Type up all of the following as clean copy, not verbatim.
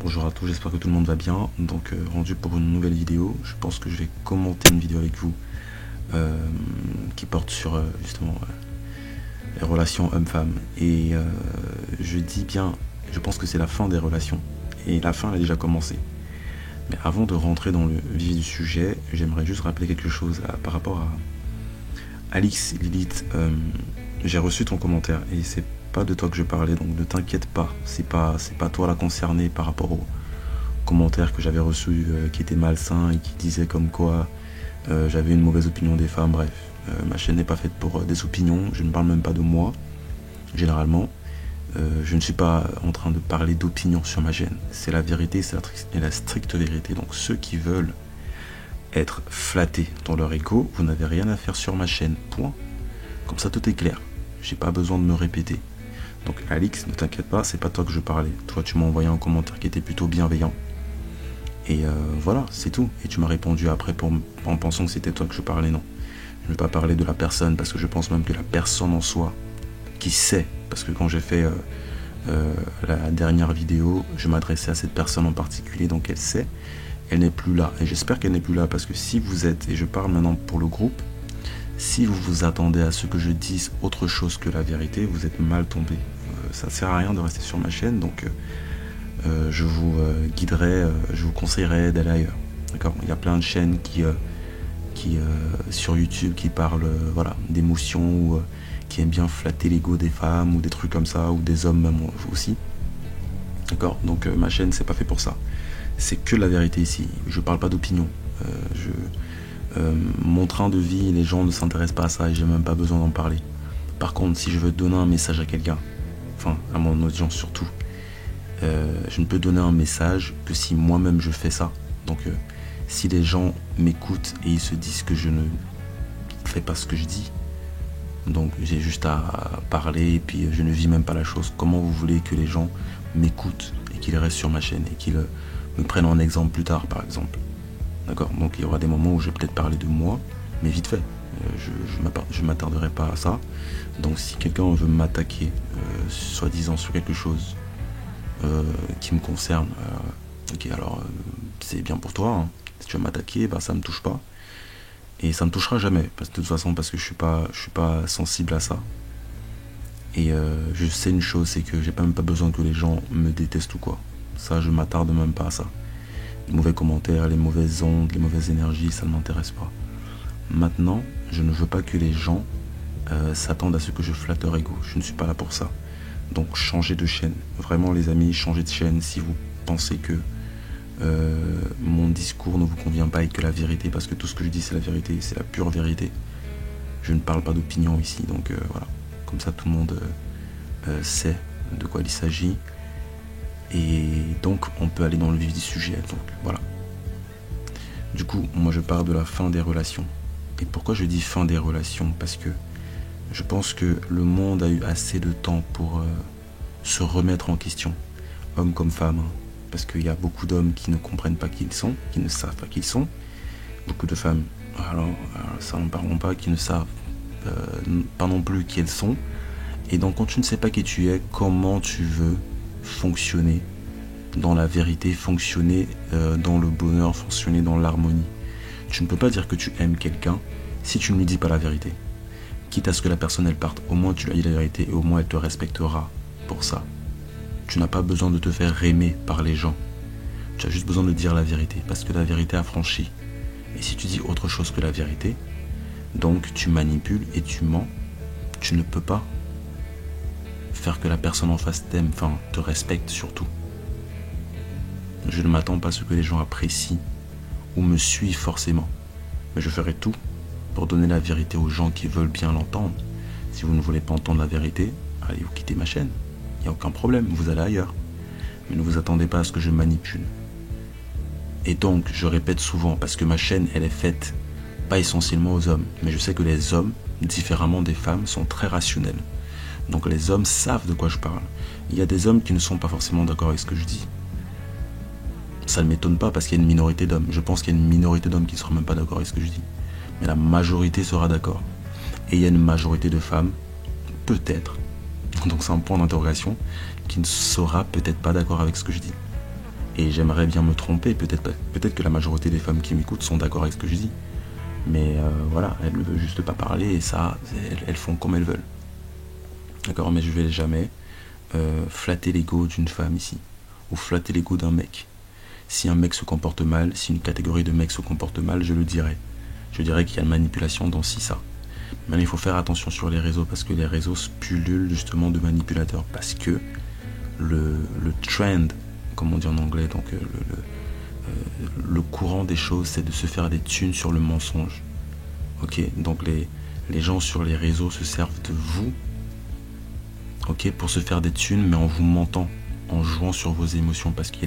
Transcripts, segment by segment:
Bonjour à tous, j'espère que tout le monde va bien. Donc rendu pour une nouvelle vidéo, je pense que je vais commenter une vidéo avec vous qui porte sur justement les relations hommes-femmes. Et je dis bien, je pense que c'est la fin des relations. Et la fin elle a déjà commencé. Mais avant de rentrer dans le vif du sujet, j'aimerais juste rappeler quelque chose par rapport à Alix Lilith. J'ai reçu ton commentaire et c'est pas de toi que je parlais, donc ne t'inquiète pas. C'est pas toi la concernée par rapport aux commentaires que j'avais reçus qui étaient malsains et qui disaient comme quoi j'avais une mauvaise opinion des femmes. Bref, ma chaîne n'est pas faite pour des opinions. Je ne parle même pas de moi, généralement. Je ne suis pas en train de parler d'opinion sur ma chaîne. C'est la vérité, c'est la stricte vérité. Donc ceux qui veulent être flattés dans leur ego, vous n'avez rien à faire sur ma chaîne. Point. Comme ça, tout est clair. J'ai pas besoin de me répéter. Donc Alix, ne t'inquiète pas, c'est pas toi que je parlais. Toi, tu m'as envoyé un commentaire qui était plutôt bienveillant. Et voilà, c'est tout. Et tu m'as répondu après en pensant que c'était toi que je parlais. Non. Je ne vais pas parler de la personne parce que je pense même que la personne en soi qui sait, parce que quand j'ai fait la dernière vidéo, je m'adressais à cette personne en particulier, donc elle sait, elle n'est plus là. Et j'espère qu'elle n'est plus là parce que si vous êtes, et je parle maintenant pour le groupe, si vous vous attendez à ce que je dise autre chose que la vérité, vous êtes mal tombé. Ça ne sert à rien de rester sur ma chaîne, donc je vous guiderai, je vous conseillerais d'aller ailleurs. D'accord ? Il y a plein de chaînes qui sur YouTube qui parlent voilà, d'émotions ou qui aiment bien flatter l'ego des femmes ou des trucs comme ça, ou des hommes même aussi. D'accord ? Donc ma chaîne, c'est pas fait pour ça. C'est que la vérité ici. Je parle pas d'opinion. Mon train de vie, les gens ne s'intéressent pas à ça et j'ai même pas besoin d'en parler. Par contre, si je veux donner un message à quelqu'un, enfin à mon audience surtout, je ne peux donner un message que si moi-même je fais ça. Donc si les gens m'écoutent et ils se disent que je ne fais pas ce que je dis, donc j'ai juste à parler et puis je ne vis même pas la chose. Comment vous voulez que les gens m'écoutent et qu'ils restent sur ma chaîne et qu'ils me prennent en exemple plus tard, par exemple? D'accord? Donc il y aura des moments où je vais peut-être parler de moi, mais vite fait. Je ne m'attarderai pas à ça. Donc si quelqu'un veut m'attaquer, soi-disant sur quelque chose qui me concerne, ok, alors c'est bien pour toi. Hein. Si tu veux m'attaquer, bah, ça me touche pas. Et ça me touchera jamais, parce que de toute façon, parce que je suis pas sensible à ça. Et je sais une chose, c'est que j'ai même pas besoin que les gens me détestent ou quoi. Ça, je m'attarde même pas à ça. Les mauvais commentaires, les mauvaises ondes, les mauvaises énergies, ça ne m'intéresse pas. Maintenant, je ne veux pas que les gens s'attendent à ce que je flatte leur ego. Je ne suis pas là pour ça. Donc changez de chaîne. Vraiment les amis, changez de chaîne si vous pensez que mon discours ne vous convient pas et que la vérité, parce que tout ce que je dis c'est la vérité, c'est la pure vérité. Je ne parle pas d'opinion ici, donc voilà. Comme ça tout le monde sait de quoi il s'agit. Et donc on peut aller dans le vif du sujet. Donc voilà. Du coup, moi je parle de la fin des relations. Et pourquoi je dis fin des relations? Parce que je pense que le monde a eu assez de temps pour se remettre en question, hommes comme femmes. Hein. Parce qu'il y a beaucoup d'hommes qui ne comprennent pas qui ils sont, qui ne savent pas qui ils sont. Beaucoup de femmes, alors ça n'en parlons pas, qui ne savent pas non plus qui elles sont. Et donc quand tu ne sais pas qui tu es, comment tu veux fonctionner dans la vérité, fonctionner dans le bonheur, fonctionner dans l'harmonie? Tu ne peux pas dire que tu aimes quelqu'un si tu ne lui dis pas la vérité. Quitte à ce que la personne elle parte, au moins tu lui as dit la vérité et au moins elle te respectera pour ça. Tu n'as pas besoin de te faire aimer par les gens. Tu as juste besoin de dire la vérité, parce que la vérité affranchit. Et si tu dis autre chose que la vérité, donc tu manipules et tu mens, tu ne peux pas faire que la personne en face t'aime, enfin te respecte surtout. Je ne m'attends pas à ce que les gens apprécient ou me suivent forcément. Mais je ferai tout pour donner la vérité aux gens qui veulent bien l'entendre. Si vous ne voulez pas entendre la vérité, allez vous quitter ma chaîne. Il n'y a aucun problème, vous allez ailleurs. Mais ne vous attendez pas à ce que je manipule. Et donc, je répète souvent, parce que ma chaîne, elle est faite pas essentiellement aux hommes. Mais je sais que les hommes, différemment des femmes, sont très rationnels. Donc les hommes savent de quoi je parle. Il y a des hommes qui ne sont pas forcément d'accord avec ce que je dis. Ça ne m'étonne pas parce qu'il y a une minorité d'hommes. Je pense qu'il y a une minorité d'hommes qui ne seront même pas d'accord avec ce que je dis. Mais la majorité sera d'accord. Et il y a une majorité de femmes, peut-être, donc c'est un point d'interrogation, qui ne sera peut-être pas d'accord avec ce que je dis. Et j'aimerais bien me tromper, peut-être que la majorité des femmes qui m'écoutent sont d'accord avec ce que je dis. Mais voilà, elles ne veulent juste pas parler et ça, elles font comme elles veulent. D'accord, mais je vais jamais flatter l'ego d'une femme ici, ou flatter l'ego d'un mec. Si un mec se comporte mal, si une catégorie de mecs se comporte mal, je le dirai. Je dirais qu'il y a une manipulation dans ça. Maintenant, il faut faire attention sur les réseaux parce que les réseaux pullulent justement de manipulateurs. Parce que le trend, comme on dit en anglais, donc le courant des choses, c'est de se faire des thunes sur le mensonge. Ok, donc les gens sur les réseaux se servent de vous, ok, pour se faire des thunes, mais en vous mentant, en jouant sur vos émotions, parce que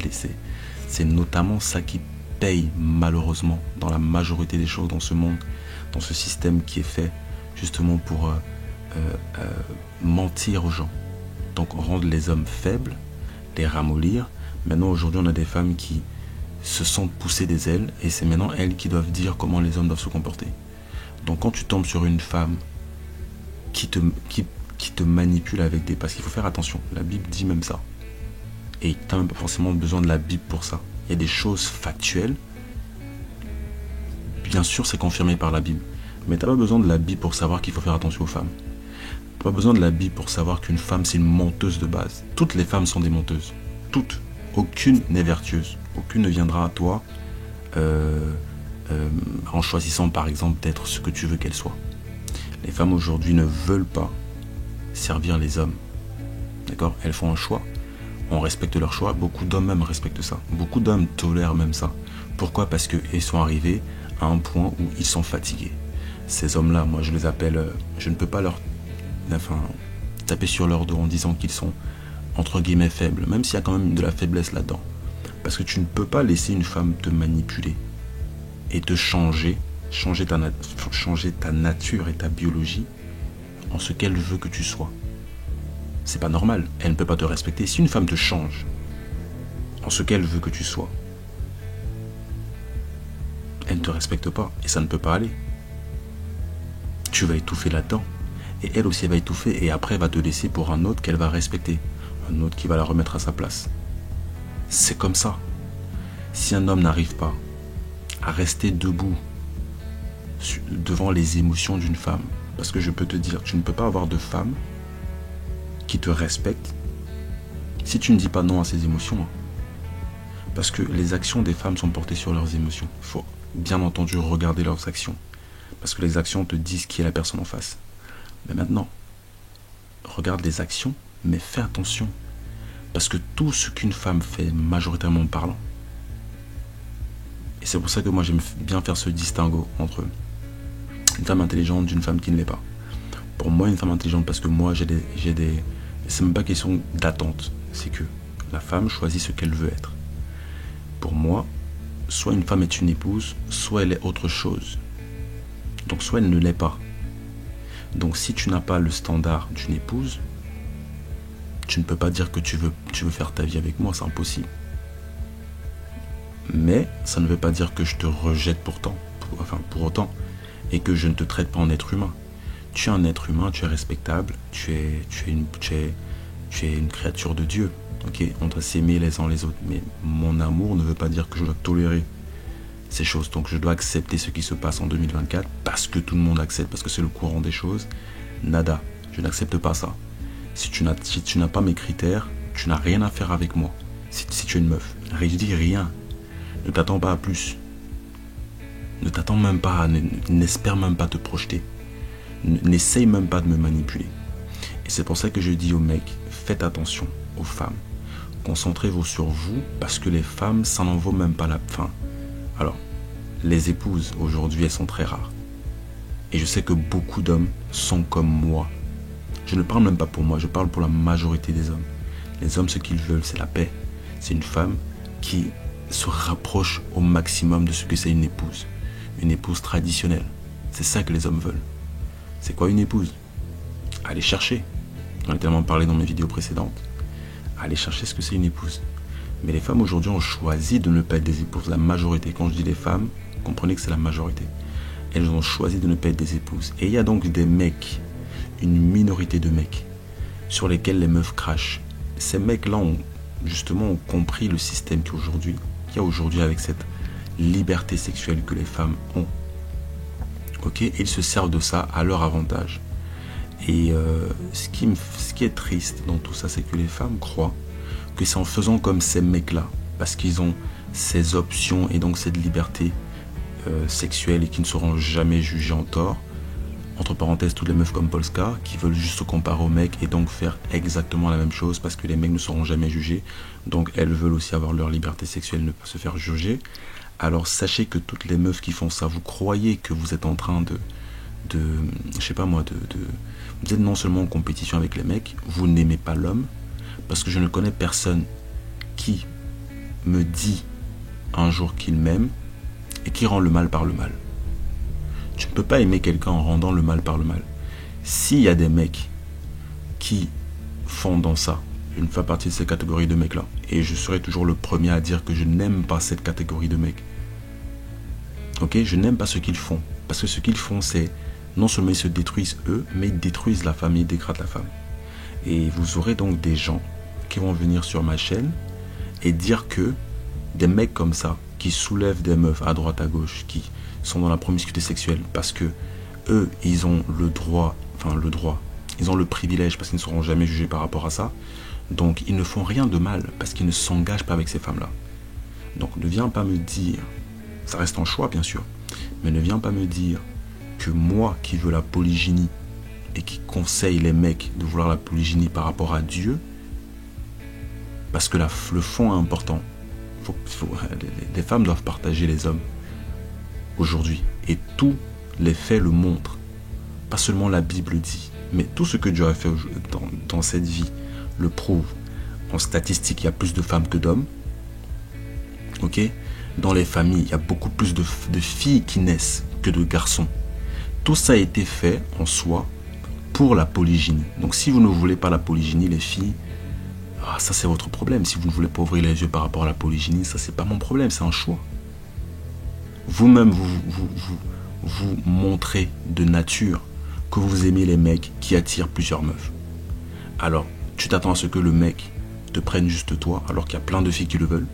c'est notamment ça qui paye malheureusement dans la majorité des choses dans ce monde, dans ce système qui est fait justement pour mentir aux gens. Donc rendre les hommes faibles, les ramollir. Maintenant aujourd'hui on a des femmes qui se sentent pousser des ailes et c'est maintenant elles qui doivent dire comment les hommes doivent se comporter. Donc quand tu tombes sur une femme qui te manipule avec des... Parce qu'il faut faire attention, la Bible dit même ça. Et tu n'as même pas forcément besoin de la Bible pour ça. Il y a des choses factuelles. Bien sûr, c'est confirmé par la Bible. Mais tu n'as pas besoin de la Bible pour savoir qu'il faut faire attention aux femmes. Tu n'as pas besoin de la Bible pour savoir qu'une femme, c'est une menteuse de base. Toutes les femmes sont des menteuses. Toutes. Aucune n'est vertueuse. Aucune ne viendra à toi en choisissant par exemple d'être ce que tu veux qu'elle soit. Les femmes aujourd'hui ne veulent pas servir les hommes. D'accord ? Elles font un choix. On respecte leur choix. Beaucoup d'hommes même respectent ça. Beaucoup d'hommes tolèrent même ça. Pourquoi ? Parce qu'ils sont arrivés à un point où ils sont fatigués. Ces hommes-là, moi je les appelle... je ne peux pas leur taper sur leur dos en disant qu'ils sont entre guillemets faibles. Même s'il y a quand même de la faiblesse là-dedans. Parce que tu ne peux pas laisser une femme te manipuler et te changer ta nature et ta biologie en ce qu'elle veut que tu sois. C'est pas normal. Elle ne peut pas te respecter. Si une femme te change en ce qu'elle veut que tu sois, elle ne te respecte pas et ça ne peut pas aller. Tu vas étouffer là-dedans et elle aussi elle va étouffer et après elle va te laisser pour un autre qu'elle va respecter, un autre qui va la remettre à sa place. C'est comme ça. Si un homme n'arrive pas à rester debout devant les émotions d'une femme, parce que je peux te dire, tu ne peux pas avoir de femme qui te respecte si tu ne dis pas non à ses émotions. Parce que les actions des femmes sont portées sur leurs émotions. Il faut bien entendu regarder leurs actions. Parce que les actions te disent qui est la personne en face. Mais maintenant, regarde les actions, mais fais attention. Parce que tout ce qu'une femme fait, majoritairement parlant, et c'est pour ça que moi j'aime bien faire ce distinguo entre une femme intelligente d'une femme qui ne l'est pas. Pour moi, une femme intelligente, parce que moi j'ai des... C'est même pas question d'attente, c'est que la femme choisit ce qu'elle veut être. Pour moi, soit une femme est une épouse, soit elle est autre chose. Donc soit elle ne l'est pas. Donc si tu n'as pas le standard d'une épouse, tu ne peux pas dire que tu veux faire ta vie avec moi, c'est impossible. Mais ça ne veut pas dire que je te rejette pour autant et que je ne te traite pas en être humain. Tu es un être humain, tu es respectable, tu es une créature de Dieu. Okay, on doit s'aimer les uns les autres. Mais mon amour ne veut pas dire que je dois tolérer ces choses. Donc je dois accepter ce qui se passe en 2024 parce que tout le monde accepte, parce que c'est le courant des choses. Nada, je n'accepte pas ça. Si tu n'as pas mes critères, tu n'as rien à faire avec moi. Si tu es une meuf, je dis rien. Ne t'attends pas à plus. Ne t'attends même pas, n'espère même pas te projeter. N'essaye même pas de me manipuler. Et c'est pour ça que je dis aux mecs, faites attention aux femmes. Concentrez-vous sur vous parce que les femmes, ça n'en vaut même pas la fin. Alors, les épouses aujourd'hui, elles sont très rares. Et je sais que beaucoup d'hommes sont comme moi. Je ne parle même pas pour moi, je parle pour la majorité des hommes. Les hommes, ce qu'ils veulent, c'est la paix. C'est une femme qui se rapproche au maximum de ce que c'est une épouse. Une épouse traditionnelle. C'est ça que les hommes veulent. C'est quoi une épouse ? Allez chercher. J'en ai tellement parlé dans mes vidéos précédentes. Allez chercher ce que c'est une épouse. Mais les femmes aujourd'hui ont choisi de ne pas être des épouses. La majorité, quand je dis les femmes, comprenez que c'est la majorité. Elles ont choisi de ne pas être des épouses. Et il y a donc des mecs, une minorité de mecs, sur lesquels les meufs crachent. Ces mecs-là ont justement ont compris le système qu'il y a aujourd'hui avec cette liberté sexuelle que les femmes ont. Ok, et ils se servent de ça à leur avantage. Et ce qui est triste dans tout ça, c'est que les femmes croient que c'est en faisant comme ces mecs-là, parce qu'ils ont ces options et donc cette liberté sexuelle et qui ne seront jamais jugées en tort, entre parenthèses, toutes les meufs comme Polska, qui veulent juste se comparer aux mecs et donc faire exactement la même chose parce que les mecs ne seront jamais jugés. Donc elles veulent aussi avoir leur liberté sexuelle, ne pas se faire juger. Alors sachez que toutes les meufs qui font ça, vous croyez que vous êtes en train je sais pas moi, vous êtes non seulement en compétition avec les mecs, vous n'aimez pas l'homme, parce que je ne connais personne qui me dit un jour qu'il m'aime et qui rend le mal par le mal. Tu ne peux pas aimer quelqu'un en rendant le mal par le mal. S'il y a des mecs qui font dans ça, je ne fais partie de ces catégories de mecs-là. Et je serai toujours le premier à dire que je n'aime pas cette catégorie de mecs. Ok, je n'aime pas ce qu'ils font. Parce que ce qu'ils font, c'est non seulement ils se détruisent eux, mais ils détruisent la femme, ils dégradent la femme. Et vous aurez donc des gens qui vont venir sur ma chaîne et dire que des mecs comme ça, qui soulèvent des meufs à droite à gauche, qui sont dans la promiscuité sexuelle parce que eux, ils ont le droit, ils ont le privilège parce qu'ils ne seront jamais jugés par rapport à ça. Donc, ils ne font rien de mal parce qu'ils ne s'engagent pas avec ces femmes-là. Donc, ne viens pas me dire, ça reste un choix bien sûr, mais ne viens pas me dire que moi qui veux la polygynie et qui conseille les mecs de vouloir la polygynie par rapport à Dieu, parce que le fond est important. Les femmes doivent partager les hommes aujourd'hui. Et tous les faits le montrent. Pas seulement la Bible dit, mais tout ce que Dieu a fait dans cette vie le prouve. En statistique, il y a plus de femmes que d'hommes. Ok? Dans les familles, il y a beaucoup plus de filles qui naissent que de garçons. Tout ça a été fait en soi pour la polygynie. Donc si vous ne voulez pas la polygynie, les filles, ça c'est votre problème. Si vous ne voulez pas ouvrir les yeux par rapport à la polygynie, ça c'est pas mon problème, c'est un choix. Vous-même, vous montrez de nature que vous aimez les mecs qui attirent plusieurs meufs. Alors, tu t'attends à ce que le mec te prenne juste toi, alors qu'il y a plein de filles qui le veulent.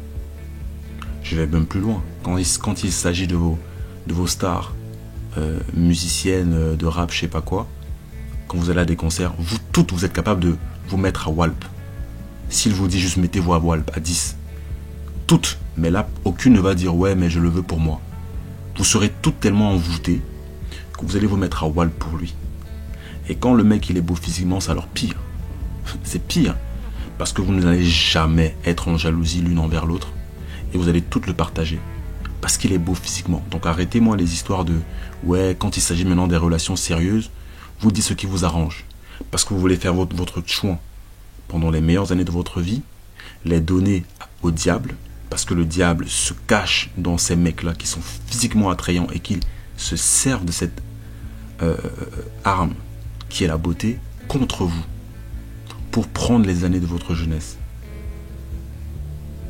Je vais même plus loin. Quand il s'agit de vos stars musiciennes, de rap, je sais pas quoi, quand vous allez à des concerts, vous êtes capable de vous mettre à Walp. S'il vous dit juste mettez-vous à Walp à 10. Toutes. Mais là, aucune ne va dire ouais, mais je le veux pour moi. Vous serez toutes tellement envoûtées que vous allez vous mettre à Walp pour lui. Et quand le mec il est beau physiquement, c'est alors pire. C'est pire. Parce que vous n'allez jamais être en jalousie l'une envers l'autre. Et vous allez toutes le partager. Parce qu'il est beau physiquement. Donc arrêtez-moi les histoires de ouais, quand il s'agit maintenant des relations sérieuses, vous dites ce qui vous arrange. Parce que vous voulez faire votre choix pendant les meilleures années de votre vie, les donner au diable. Parce que le diable se cache dans ces mecs-là qui sont physiquement attrayants et qui se servent de cette arme qui est la beauté contre vous pour prendre les années de votre jeunesse.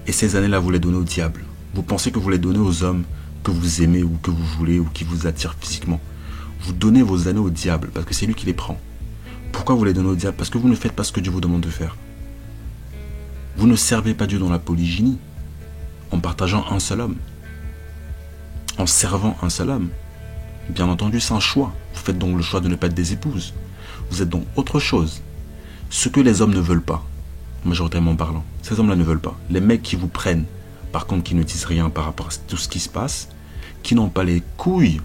Et ces années-là, vous les donnez au diable. Vous pensez que vous les donnez aux hommes que vous aimez ou que vous voulez ou qui vous attirent physiquement. Vous donnez vos années au diable parce que c'est lui qui les prend. Pourquoi vous les donnez au diable? Parce que vous ne faites pas ce que Dieu vous demande de faire. Vous ne servez pas Dieu dans la polygynie en partageant un seul homme, en servant un seul homme. Bien entendu, c'est un choix. Vous faites donc le choix de ne pas être des épouses. Vous êtes donc autre chose. Ce que les hommes ne veulent pas, majoritairement parlant, ces hommes-là ne veulent pas. Les mecs qui vous prennent, par contre, qui ne disent rien par rapport à tout ce qui se passe, qui n'ont pas les couilles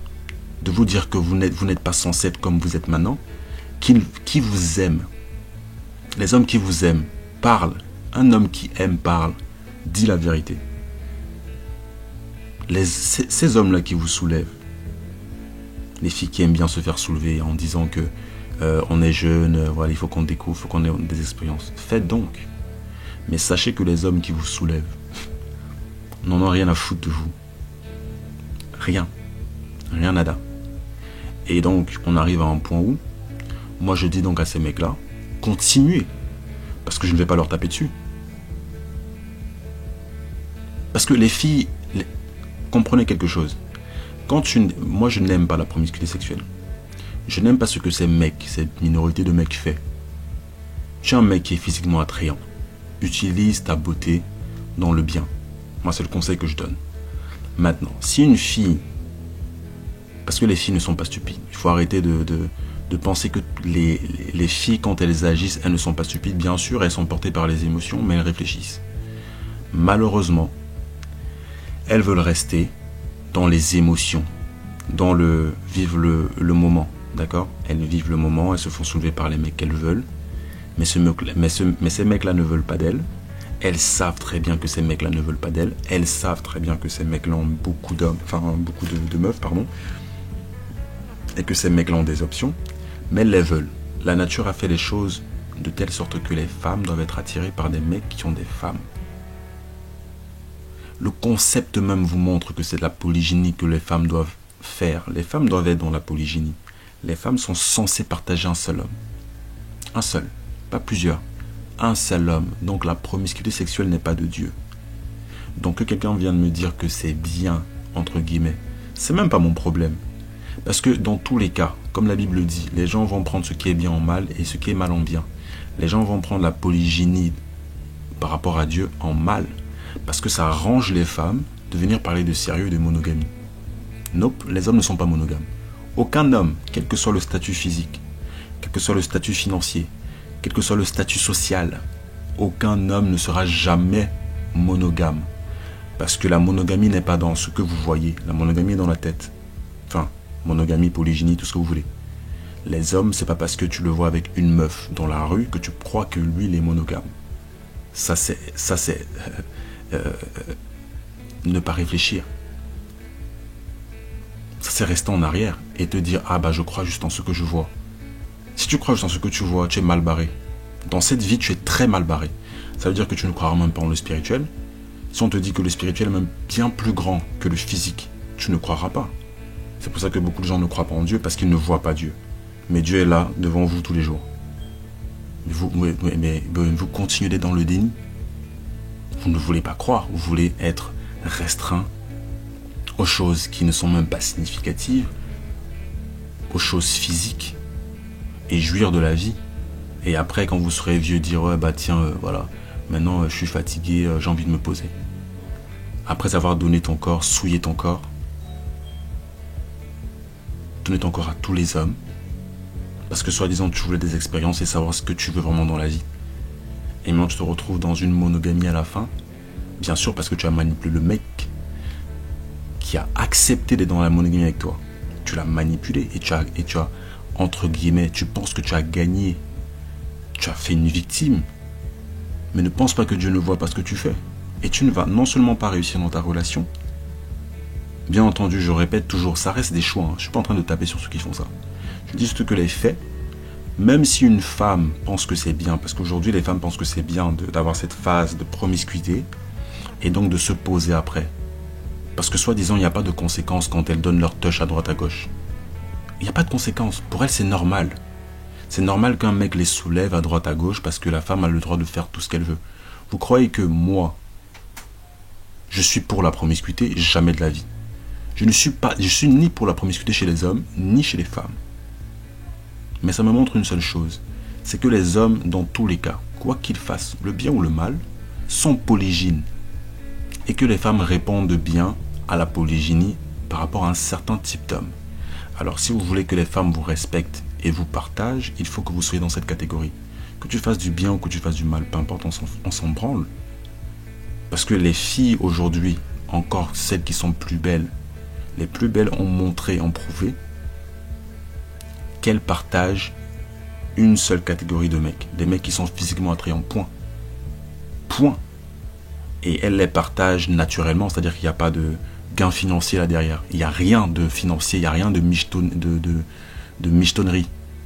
de vous dire que vous n'êtes pas censé être comme vous êtes maintenant, qui vous aiment. Les hommes qui vous aiment parlent. Un homme qui aime parle, dit la vérité. Ces hommes-là qui vous soulèvent, les filles qui aiment bien se faire soulever en disant que on est jeune, voilà, il faut qu'on découvre, il faut qu'on ait des expériences. Faites donc. Mais sachez que les hommes qui vous soulèvent n'en ont rien à foutre de vous. Rien. Rien nada. Et donc, on arrive à un point où, moi je dis donc à ces mecs-là, continuez. Parce que je ne vais pas leur taper dessus. Parce que les filles, comprenez quelque chose. Moi je n'aime pas la promiscuité sexuelle. Je n'aime pas ce que ces mecs, cette minorité de mecs fait. Tu es un mec qui est physiquement attrayant. utilise ta beauté dans le bien. Moi, c'est le conseil que je donne. Maintenant, si une fille, parce que les filles ne sont pas stupides, il faut arrêter de penser que les filles, quand elles agissent, elles ne sont pas stupides. Bien sûr, elles sont portées par les émotions, mais elles réfléchissent. Malheureusement, elles veulent rester dans les émotions, dans le vivre le moment, d'accord? Elles vivent le moment, elles se font soulever par les mecs qu'elles veulent, mais ces mecs-là ne veulent pas d'elles. Elles savent très bien que ces mecs-là ne veulent pas d'elles. Elles savent très bien que ces mecs-là ont beaucoup d'hommes, enfin beaucoup de meufs, pardon, et que ces mecs-là ont des options, mais elles les veulent. La nature a fait les choses de telle sorte que les femmes doivent être attirées par des mecs qui ont des femmes. Le concept même vous montre que c'est de la polygynie que les femmes doivent faire. Les femmes doivent être dans la polygynie. Les femmes sont censées partager un seul homme. Un seul, pas plusieurs. Un seul homme. Donc la promiscuité sexuelle n'est pas de Dieu. Donc que quelqu'un vienne me dire que c'est bien, entre guillemets, c'est même pas mon problème. Parce que dans tous les cas, comme la Bible dit, les gens vont prendre ce qui est bien en mal et ce qui est mal en bien. Les gens vont prendre la polygynie par rapport à Dieu en mal. Parce que ça arrange les femmes de venir parler de sérieux et de monogamie. Nope, les hommes ne sont pas monogames. Aucun homme, quel que soit le statut physique, quel que soit le statut financier, quel que soit le statut social, aucun homme ne sera jamais monogame. Parce que la monogamie n'est pas dans ce que vous voyez. La monogamie est dans la tête. Enfin, monogamie, polygynie, tout ce que vous voulez. Les hommes, c'est pas parce que tu le vois avec une meuf dans la rue que tu crois que lui, il est monogame. Ça c'est ne pas réfléchir. Ça c'est rester en arrière et te dire ah bah je crois juste en ce que je vois. Si tu crois juste en ce que tu vois, tu es mal barré. Dans cette vie, tu es très mal barré. Ça veut dire que tu ne croiras même pas en le spirituel. Si on te dit que le spirituel est même bien plus grand que le physique, tu ne croiras pas. C'est pour ça que beaucoup de gens ne croient pas en Dieu parce qu'ils ne voient pas Dieu. Mais Dieu est là devant vous tous les jours. Mais vous continuez d'être dans le déni. Vous ne voulez pas croire, vous voulez être restreint aux choses qui ne sont même pas significatives, aux choses physiques, et jouir de la vie. Et après, quand vous serez vieux, dire ouais, bah tiens, voilà, maintenant je suis fatigué, j'ai envie de me poser. Après avoir donné ton corps, souillé ton corps, donner ton corps à tous les hommes, parce que soi-disant tu voulais des expériences et savoir ce que tu veux vraiment dans la vie. Et maintenant tu te retrouves dans une monogamie à la fin, bien sûr parce que tu as manipulé le mec qui a accepté d'être dans la monogamie avec toi. Tu l'as manipulé et tu as, entre guillemets, tu penses que tu as gagné. Tu as fait une victime. Mais ne pense pas que Dieu ne voit pas ce que tu fais. Et tu ne vas non seulement pas réussir dans ta relation, bien entendu, je répète toujours, ça reste des choix. Je ne suis pas en train de taper sur ceux qui font ça. Je dis juste que les faits, même si une femme pense que c'est bien, parce qu'aujourd'hui les femmes pensent que c'est bien d'avoir cette phase de promiscuité, et donc de se poser après. Parce que soi-disant, il n'y a pas de conséquences quand elles donnent leur touch à droite à gauche. Il n'y a pas de conséquences. Pour elles, c'est normal. C'est normal qu'un mec les soulève à droite à gauche parce que la femme a le droit de faire tout ce qu'elle veut. Vous croyez que moi, je suis pour la promiscuité? Jamais de la vie. Je suis ni pour la promiscuité chez les hommes, ni chez les femmes. Mais ça me montre une seule chose, c'est que les hommes, dans tous les cas, quoi qu'ils fassent, le bien ou le mal, sont polygynes. Et que les femmes répondent bien à la polygynie par rapport à un certain type d'homme. Alors si vous voulez que les femmes vous respectent et vous partagent, il faut que vous soyez dans cette catégorie. Que tu fasses du bien ou que tu fasses du mal, peu importe, on s'en branle. Parce que les filles aujourd'hui, encore celles qui sont plus belles, les plus belles ont montré, ont prouvé qu'elles partagent une seule catégorie de mecs. Des mecs qui sont physiquement attrayants, point. Point. Et elles les partagent naturellement, c'est-à-dire qu'il n'y a pas de gain financier là derrière. Il n'y a rien de financier, il n'y a rien de michetonnerie. Il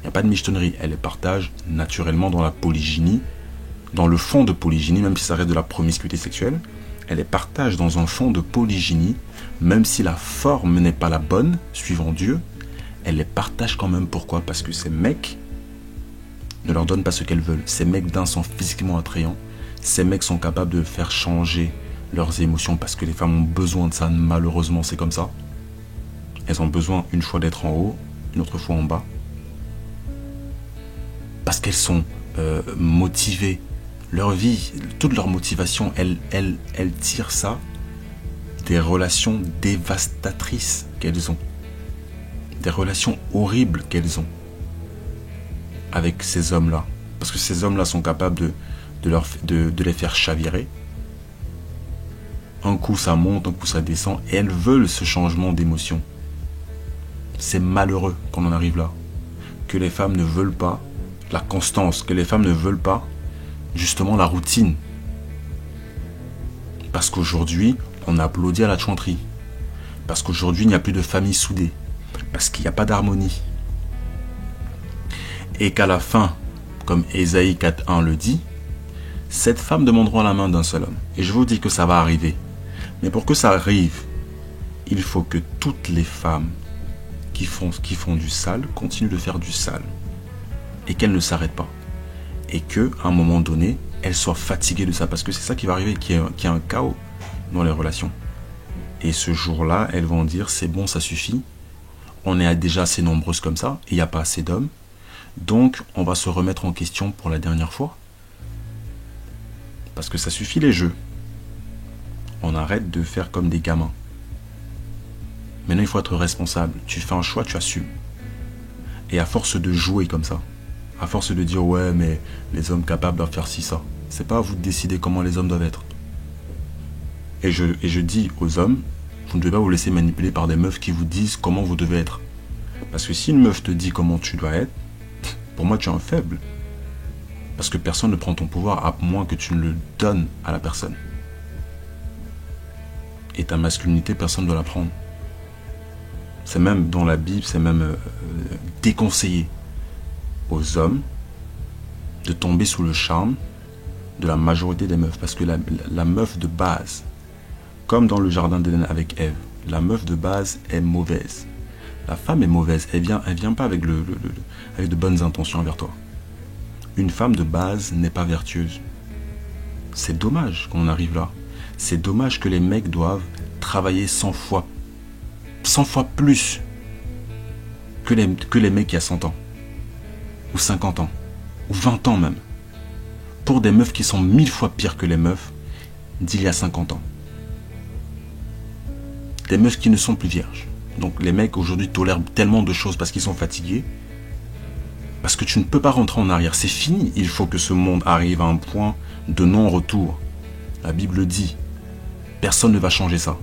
n'y a pas de michetonnerie. Elles les partagent naturellement dans la polygynie, dans le fond de polygynie, même si ça reste de la promiscuité sexuelle. Elles les partagent dans un fond de polygynie, même si la forme n'est pas la bonne, suivant Dieu. Elles les partagent quand même. Pourquoi? Parce que ces mecs ne leur donnent pas ce qu'elles veulent. Ces mecs d'un sont physiquement attrayants. Ces mecs sont capables de faire changer leurs émotions parce que les femmes ont besoin de ça. Malheureusement, c'est comme ça. Elles ont besoin une fois d'être en haut, une autre fois en bas. Parce qu'elles sont motivées Leur vie, toute leur motivation, elles tirent ça des relations dévastatrices qu'elles ont. Des relations horribles qu'elles ont avec ces hommes-là. Parce que ces hommes-là sont capables de les faire chavirer. Un coup ça monte, un coup ça descend. Et elles veulent ce changement d'émotion. C'est malheureux qu'on en arrive là. Que les femmes ne veulent pas la constance. Que les femmes ne veulent pas justement la routine. Parce qu'aujourd'hui, on applaudit à la chouanterie. Parce qu'aujourd'hui, il n'y a plus de famille soudée. Parce qu'il n'y a pas d'harmonie. Et qu'à la fin, comme Ésaïe 4.1 le dit, cette femme demanderont la main d'un seul homme. Et je vous dis que ça va arriver. Mais pour que ça arrive, il faut que toutes les femmes qui font du sale continuent de faire du sale. Et qu'elles ne s'arrêtent pas. Et qu'à un moment donné, elles soient fatiguées de ça. Parce que c'est ça qui va arriver, qu'il y ait un chaos dans les relations. Et ce jour-là, elles vont dire, c'est bon, ça suffit. On est déjà assez nombreuses comme ça, et il n'y a pas assez d'hommes. Donc, on va se remettre en question pour la dernière fois. Parce que ça suffit les jeux. On arrête de faire comme des gamins. Maintenant, il faut être responsable. Tu fais un choix, tu assumes. Et à force de jouer comme ça, à force de dire, ouais, mais les hommes capables doivent faire ci, ça. C'est pas à vous de décider comment les hommes doivent être. Et je dis aux hommes, vous ne devez pas vous laisser manipuler par des meufs qui vous disent comment vous devez être. Parce que si une meuf te dit comment tu dois être, pour moi tu es un faible. Parce que personne ne prend ton pouvoir à moins que tu ne le donnes à la personne. Et ta masculinité, personne ne doit la prendre. C'est même dans la Bible, c'est même déconseillé aux hommes de tomber sous le charme de la majorité des meufs. Parce que la meuf de base, comme dans le jardin d'Éden avec Ève, la meuf de base est mauvaise. La femme est mauvaise, elle vient pas avec avec de bonnes intentions envers toi. Une femme de base n'est pas vertueuse. C'est dommage qu'on en arrive là. C'est dommage que les mecs doivent travailler 100 fois plus que les mecs qui a 100 ans, ou 50 ans, ou 20 ans même, pour des meufs qui sont 1000 fois pires que les meufs d'il y a 50 ans. Des meufs qui ne sont plus vierges. Donc les mecs aujourd'hui tolèrent tellement de choses parce qu'ils sont fatigués. Parce que tu ne peux pas rentrer en arrière. C'est fini. Il faut que ce monde arrive à un point de non-retour. La Bible dit. Personne ne va changer ça.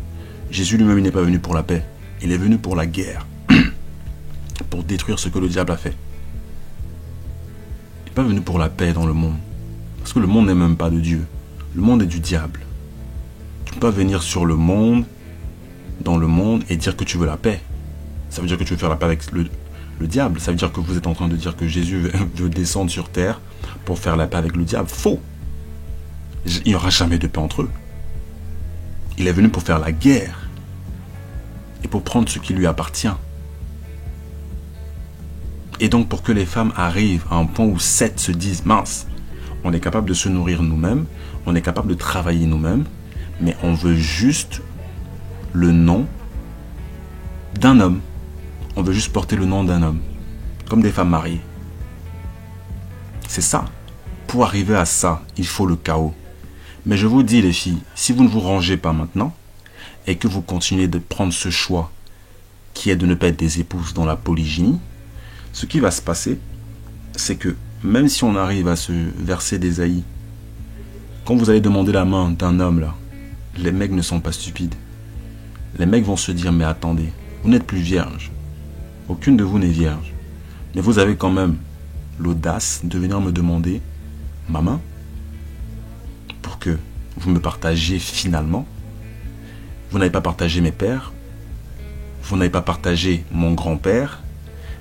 Jésus lui-même n'est pas venu pour la paix. Il est venu pour la guerre. Pour détruire ce que le diable a fait. Il n'est pas venu pour la paix dans le monde. Parce que le monde n'est même pas de Dieu. Le monde est du diable. Tu ne peux pas venir sur le monde, dans le monde, et dire que tu veux la paix. Ça veut dire que tu veux faire la paix avec le diable. Ça veut dire que vous êtes en train de dire que Jésus veut descendre sur terre pour faire la paix avec le diable. Faux. Il n'y aura jamais de paix entre eux. Il est venu pour faire la guerre et pour prendre ce qui lui appartient. Et donc pour que les femmes arrivent à un point où 7 se disent, mince, on est capable de se nourrir nous-mêmes, on est capable de travailler nous-mêmes, mais on veut juste le nom d'un homme. On veut juste porter le nom d'un homme, comme des femmes mariées. C'est ça. Pour arriver à ça, il faut le chaos. Mais je vous dis les filles, si vous ne vous rangez pas maintenant, et que vous continuez de prendre ce choix, qui est de ne pas être des épouses dans la polygynie, ce qui va se passer, c'est que même si on arrive à ce verset d'Ésaïe, quand vous allez demander la main d'un homme là, les mecs ne sont pas stupides. Les mecs vont se dire, mais attendez, vous n'êtes plus vierge. Aucune de vous n'est vierge. Mais vous avez quand même l'audace de venir me demander ma main pour que vous me partagiez finalement. Vous n'avez pas partagé mes pères. Vous n'avez pas partagé mon grand-père,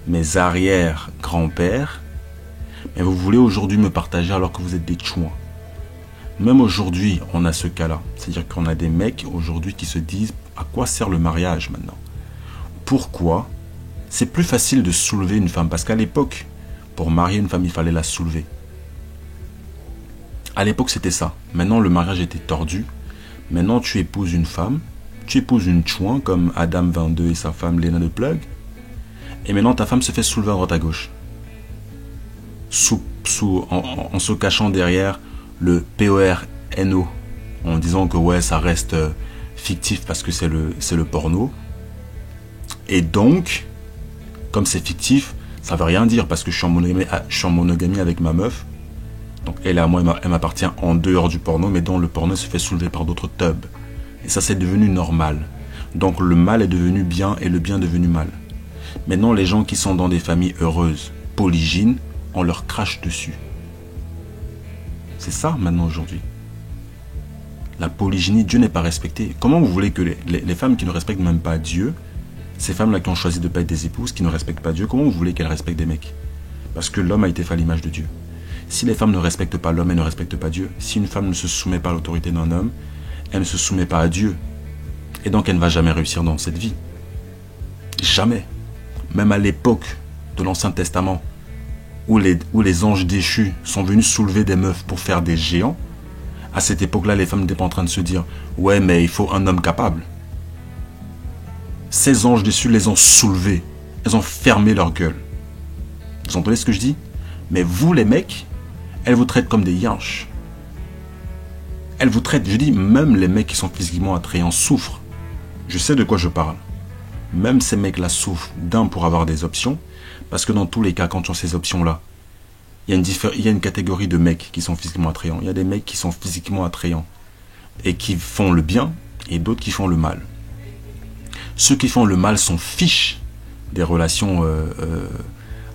mes arrière-grands-pères. Mais vous voulez aujourd'hui me partager alors que vous êtes des chouins. Même aujourd'hui, on a ce cas-là. C'est-à-dire qu'on a des mecs aujourd'hui qui se disent à quoi sert le mariage maintenant? Pourquoi? C'est plus facile de soulever une femme. Parce qu'à l'époque, pour marier une femme, il fallait la soulever. À l'époque, c'était ça. Maintenant, le mariage était tordu. Maintenant, tu épouses une femme. Tu épouses une chouin comme Adam 22 et sa femme Léna de Plug. Et maintenant, ta femme se fait soulever à droite à gauche. En se cachant derrière le PORNO en disant que ouais, ça reste fictif parce que c'est le porno. Et donc, comme c'est fictif, ça veut rien dire parce que je suis en monogamie avec ma meuf. Donc elle à moi, elle m'appartient en dehors du porno, mais dont le porno se fait soulever par d'autres tubs. Et ça, c'est devenu normal. Donc le mal est devenu bien et le bien est devenu mal. Maintenant, les gens qui sont dans des familles heureuses, polygynes, on leur crache dessus. C'est ça maintenant aujourd'hui. La polygynie, Dieu n'est pas respecté. Comment vous voulez que les femmes qui ne respectent même pas Dieu, ces femmes-là qui ont choisi de ne pas être des épouses, qui ne respectent pas Dieu, comment vous voulez qu'elles respectent des mecs? Parce que l'homme a été fait à l'image de Dieu. Si les femmes ne respectent pas l'homme, elles ne respectent pas Dieu. Si une femme ne se soumet pas à l'autorité d'un homme, elle ne se soumet pas à Dieu. Et donc elle ne va jamais réussir dans cette vie. Jamais. Même à l'époque de l'Ancien Testament, où les anges déchus sont venus soulever des meufs pour faire des géants, à cette époque-là, les femmes n'étaient pas en train de se dire « Ouais, mais il faut un homme capable ». Ces anges déchus les ont soulevés. Elles ont fermé leur gueule. Vous entendez ce que je dis? Mais vous, les mecs, elles vous traitent comme des yinches. Elles vous traitent, je dis, même les mecs qui sont physiquement attrayants souffrent. Je sais de quoi je parle. Même ces mecs-là souffrent pour avoir des options. Parce que dans tous les cas, quand tu as ces options-là, il y a une catégorie de mecs qui sont physiquement attrayants. Il y a des mecs qui sont physiquement attrayants et qui font le bien et d'autres qui font le mal. Ceux qui font le mal sont fiches des relations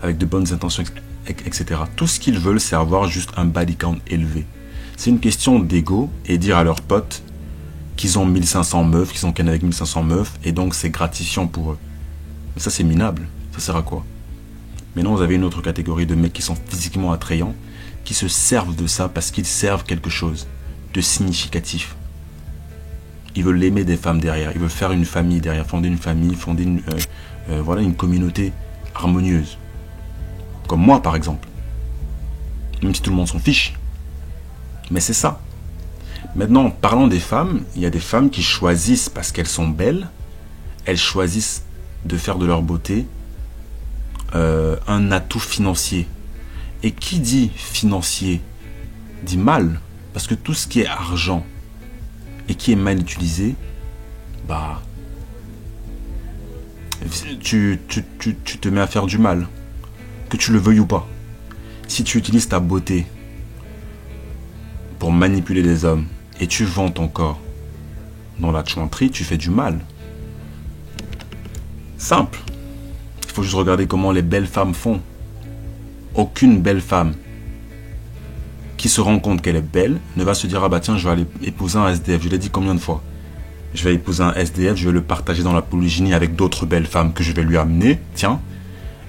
avec de bonnes intentions, etc. Tout ce qu'ils veulent, c'est avoir juste un body count élevé. C'est une question d'ego et dire à leurs potes qu'ils ont 1500 meufs, qu'ils sont ken avec 1500 meufs, et donc c'est gratifiant pour eux. Mais ça, c'est minable. Ça sert à quoi? Maintenant, vous avez une autre catégorie de mecs qui sont physiquement attrayants, qui se servent de ça parce qu'ils servent quelque chose de significatif. Ils veulent aimer des femmes derrière, ils veulent faire une famille derrière, fonder une famille, fonder une communauté harmonieuse. Comme moi, par exemple. Même si tout le monde s'en fiche. Mais c'est ça. Maintenant, parlant des femmes, il y a des femmes qui choisissent, parce qu'elles sont belles, elles choisissent de faire de leur beauté un atout financier. Et qui dit financier dit mal, parce que tout ce qui est argent et qui est mal utilisé, bah, tu te mets à faire du mal, que tu le veuilles ou pas. Si tu utilises ta beauté pour manipuler les hommes et tu vends ton corps dans la chouanterie, tu fais du mal. Simple. Il faut juste regarder comment les belles femmes font. Aucune belle femme qui se rend compte qu'elle est belle ne va se dire « Ah bah tiens, je vais aller épouser un SDF ». Je l'ai dit combien de fois? Je vais épouser un SDF, je vais le partager dans la polygynie avec d'autres belles femmes que je vais lui amener. Tiens.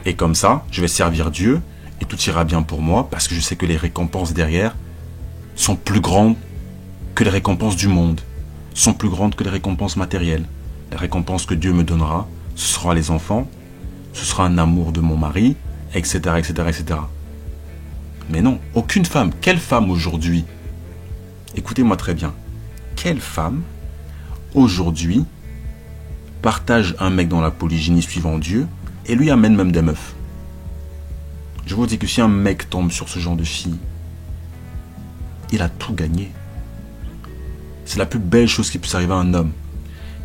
Et comme ça, je vais servir Dieu et tout ira bien pour moi parce que je sais que les récompenses derrière sont plus grandes que les récompenses du monde, sont plus grandes que les récompenses matérielles. Les récompenses que Dieu me donnera, ce sera les enfants, ce sera un amour de mon mari, etc., etc., etc. Mais non, aucune femme, quelle femme aujourd'hui, écoutez-moi très bien, quelle femme aujourd'hui partage un mec dans la polygynie suivant Dieu et lui amène même des meufs? Je vous dis que si un mec tombe sur ce genre de fille, il a tout gagné. C'est la plus belle chose qui puisse arriver à un homme.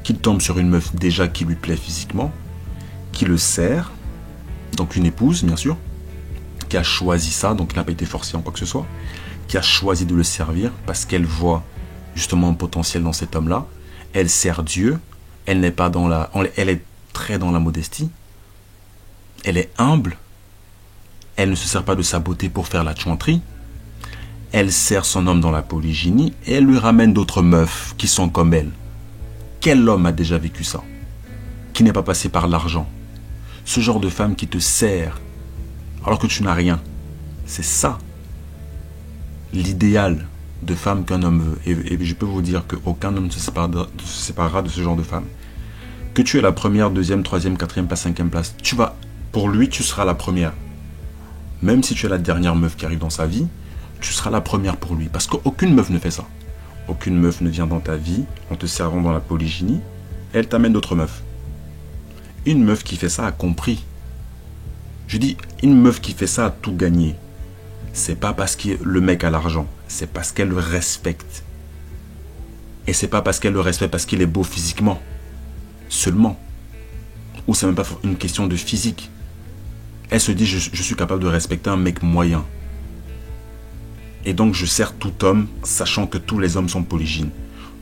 Qu'il tombe sur une meuf déjà qui lui plaît physiquement, qui le sert, donc une épouse bien sûr, qui a choisi ça, donc il n'a pas été forcé en quoi que ce soit, qui a choisi de le servir parce qu'elle voit justement un potentiel dans cet homme-là. Elle sert Dieu, elle n'est pas dans elle est très dans la modestie, elle est humble, elle ne se sert pas de sa beauté pour faire la chouanterie, elle sert son homme dans la polygynie et elle lui ramène d'autres meufs qui sont comme elle. Quel homme a déjà vécu ça? Qui n'est pas passé par l'argent? Ce genre de femme qui te sert alors que tu n'as rien. C'est ça l'idéal de femme qu'un homme veut. Et je peux vous dire qu'aucun homme ne se séparera de ce genre de femme. Que tu es la première, deuxième, troisième, quatrième place, cinquième place, pour lui, tu seras la première. Même si tu es la dernière meuf qui arrive dans sa vie, tu seras la première pour lui. Parce qu'aucune meuf ne fait ça. Aucune meuf ne vient dans ta vie en te servant dans la polygynie et elle t'amène d'autres meufs. Une meuf qui fait ça a compris. Je dis, une meuf qui fait ça a tout gagné. c'est pas parce que le mec a l'argent, c'est parce qu'elle le respecte. Et c'est pas parce qu'elle le respecte parce qu'il est beau physiquement, seulement. Ou c'est même pas une question de physique. Elle se dit, je suis capable de respecter un mec moyen. Et donc je sers tout homme, sachant que tous les hommes sont polygynes.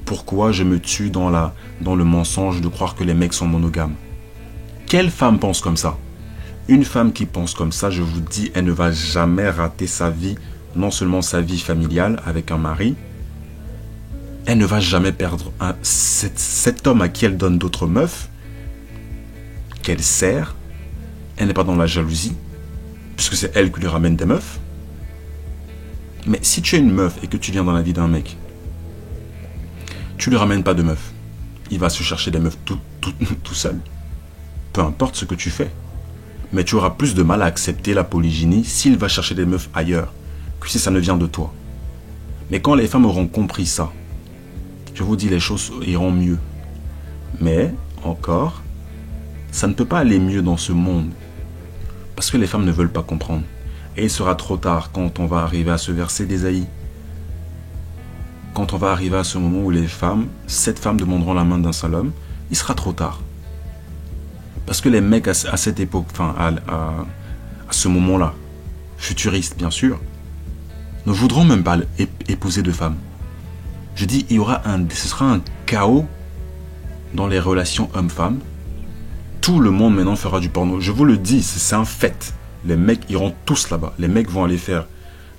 Pourquoi je me tue dans le mensonge de croire que les mecs sont monogames? Quelle femme pense comme ça? Une femme qui pense comme ça, je vous dis, elle ne va jamais rater sa vie, non seulement sa vie familiale avec un mari, elle ne va jamais perdre cet homme à qui elle donne d'autres meufs, qu'elle sert. Elle n'est pas dans la jalousie, puisque c'est elle qui lui ramène des meufs. Mais si tu es une meuf et que tu viens dans la vie d'un mec, tu lui ramènes pas de meufs. Il va se chercher des meufs tout seul. Peu importe ce que tu fais. Mais tu auras plus de mal à accepter la polygynie s'il va chercher des meufs ailleurs, que si ça ne vient de toi. Mais quand les femmes auront compris ça, je vous dis, les choses iront mieux. Mais, encore, ça ne peut pas aller mieux dans ce monde. Parce que les femmes ne veulent pas comprendre. Et il sera trop tard quand on va arriver à ce verset d'Ésaïe. Quand on va arriver à ce moment où les femmes, 7 femmes demanderont la main d'un seul homme, il sera trop tard. Parce que les mecs à cette époque, enfin à ce moment-là, futuristes bien sûr, ne voudront même pas épouser de femmes. Je dis, ce sera un chaos dans les relations hommes-femmes. Tout le monde maintenant fera du porno. Je vous le dis, c'est un fait. Les mecs iront tous là-bas. Les mecs vont aller faire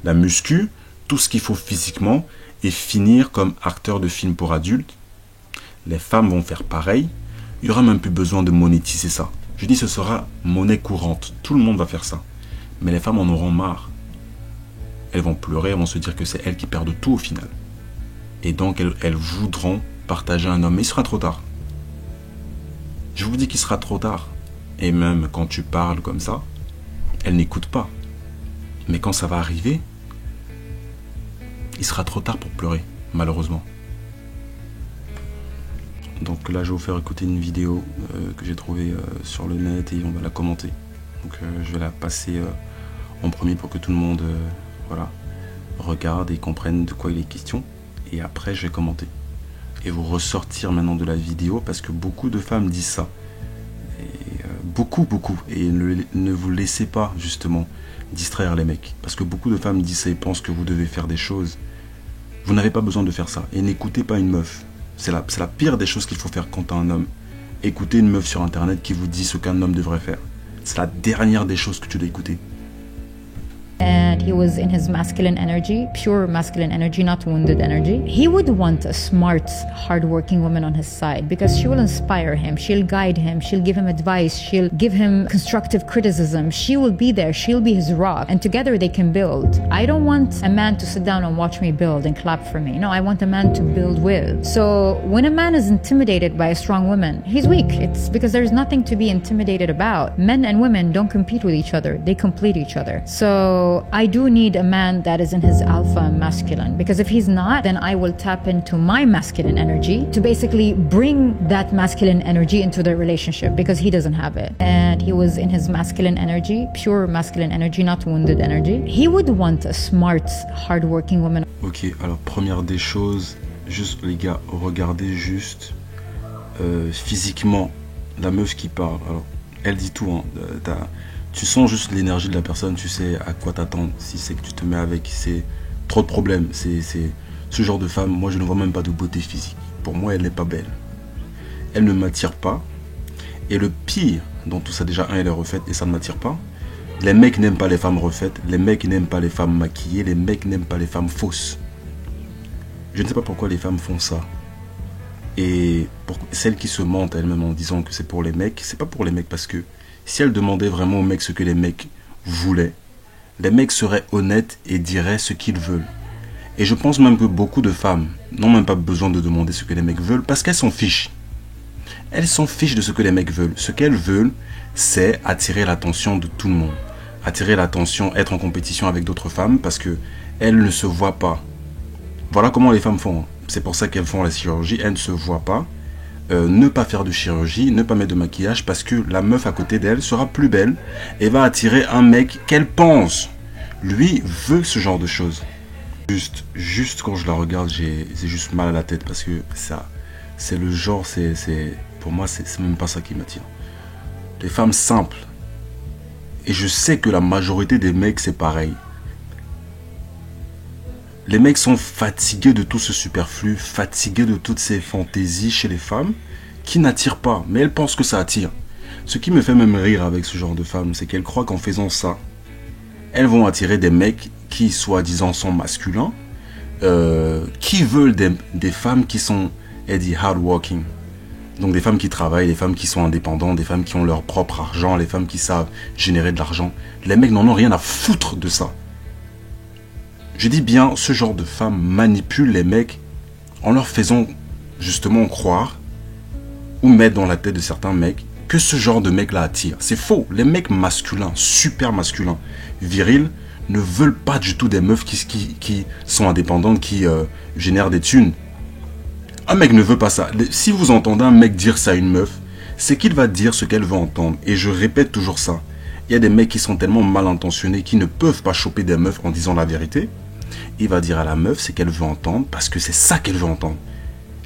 la muscu, tout ce qu'il faut physiquement, et finir comme acteurs de films pour adultes. Les femmes vont faire pareil. Il n'y aura même plus besoin de monétiser ça. Je dis, ce sera monnaie courante. Tout le monde va faire ça. Mais les femmes en auront marre. Elles vont pleurer, elles vont se dire que c'est elles qui perdent tout au final. Et donc, elles voudront partager un homme. Mais il sera trop tard. Je vous dis qu'il sera trop tard. Et même quand tu parles comme ça, elles n'écoutent pas. Mais quand ça va arriver, il sera trop tard pour pleurer, malheureusement. Donc là, je vais vous faire écouter une vidéo que j'ai trouvée sur le net et on va la commenter. Donc je vais la passer en premier pour que tout le monde regarde et comprenne de quoi il est question. Et après, je vais commenter. Et vous ressortir maintenant de la vidéo parce que beaucoup de femmes disent ça. Et, beaucoup. Et ne vous laissez pas justement distraire les mecs. Parce que beaucoup de femmes disent ça et pensent que vous devez faire des choses. Vous n'avez pas besoin de faire ça. Et n'écoutez pas une meuf. C'est la pire des choses qu'il faut faire quand tu es un homme. Écoutez une meuf sur internet qui vous dit ce qu'un homme devrait faire. C'est la dernière des choses que tu dois écouter. And he was in his masculine energy, pure masculine energy, not wounded energy. He would want a smart, hardworking woman on his side because she will inspire him, she'll guide him, she'll give him advice, she'll give him constructive criticism. She will be there, she'll be his rock, and together they can build. I don't want a man to sit down and watch me build and clap for me. No, I want a man to build with. So when a man is intimidated by a strong woman, he's weak. It's because there's nothing to be intimidated about. Men and women don't compete with each other, they complete each other. So I do need a man that is in his alpha masculine, because if he's not, then I will tap into my masculine energy to basically bring that masculine energy into the relationship, because he doesn't have it. And he was in his masculine energy, pure masculine energy, not wounded energy. He would want a smart, hardworking woman. Ok, alors première des choses, juste les gars, regardez juste physiquement la meuf qui parle. Alors, elle dit tout, hein, tu sens juste l'énergie de la personne, tu sais à quoi t'attendre. Si c'est que tu te mets avec, c'est trop de problèmes. C'est ce genre de femme, moi je ne vois même pas de beauté physique. Pour moi, elle n'est pas belle. Elle ne m'attire pas. Et le pire dans tout ça, déjà, elle est refaite et ça ne m'attire pas. Les mecs n'aiment pas les femmes refaites. Les mecs n'aiment pas les femmes maquillées. Les mecs n'aiment pas les femmes fausses. Je ne sais pas pourquoi les femmes font ça. Et pour celles qui se mentent elles-mêmes en disant que c'est pour les mecs, c'est pas pour les mecs parce que si elles demandaient vraiment aux mecs ce que les mecs voulaient, les mecs seraient honnêtes et diraient ce qu'ils veulent. Et je pense même que beaucoup de femmes n'ont même pas besoin de demander ce que les mecs veulent parce qu'elles s'en fichent. Elles s'en fichent de ce que les mecs veulent. Ce qu'elles veulent, c'est attirer l'attention de tout le monde. Attirer l'attention, être en compétition avec d'autres femmes parce que elles ne se voient pas. Voilà comment les femmes font. C'est pour ça qu'elles font la chirurgie. Elles ne se voient pas. Ne pas faire de chirurgie, ne pas mettre de maquillage parce que la meuf à côté d'elle sera plus belle et va attirer un mec qu'elle pense Lui veut ce genre de choses. Juste quand je la regarde, j'ai juste mal à la tête parce que ça, c'est le genre, pour moi, c'est même pas ça qui m'attire. Les femmes simples. Et je sais que la majorité des mecs, c'est pareil. Les mecs sont fatigués de tout ce superflu, fatigués de toutes ces fantaisies chez les femmes qui n'attirent pas, mais elles pensent que ça attire. Ce qui me fait même rire avec ce genre de femmes, c'est qu'elles croient qu'en faisant ça, elles vont attirer des mecs qui, soi-disant, sont masculins, qui veulent des femmes qui sont, elle dit, hardworking. Donc des femmes qui travaillent, des femmes qui sont indépendantes, des femmes qui ont leur propre argent, les femmes qui savent générer de l'argent. Les mecs n'en ont rien à foutre de ça. Je dis bien, ce genre de femmes manipulent les mecs en leur faisant justement croire ou mettre dans la tête de certains mecs que ce genre de mec-là attire. C'est faux. Les mecs masculins, super masculins, virils, ne veulent pas du tout des meufs qui sont indépendantes, qui génèrent des thunes. Un mec ne veut pas ça. Si vous entendez un mec dire ça à une meuf, c'est qu'il va dire ce qu'elle veut entendre. Et je répète toujours ça. Il y a des mecs qui sont tellement mal intentionnés qui ne peuvent pas choper des meufs en disant la vérité. Il va dire à la meuf ce qu'elle veut entendre parce que c'est ça qu'elle veut entendre.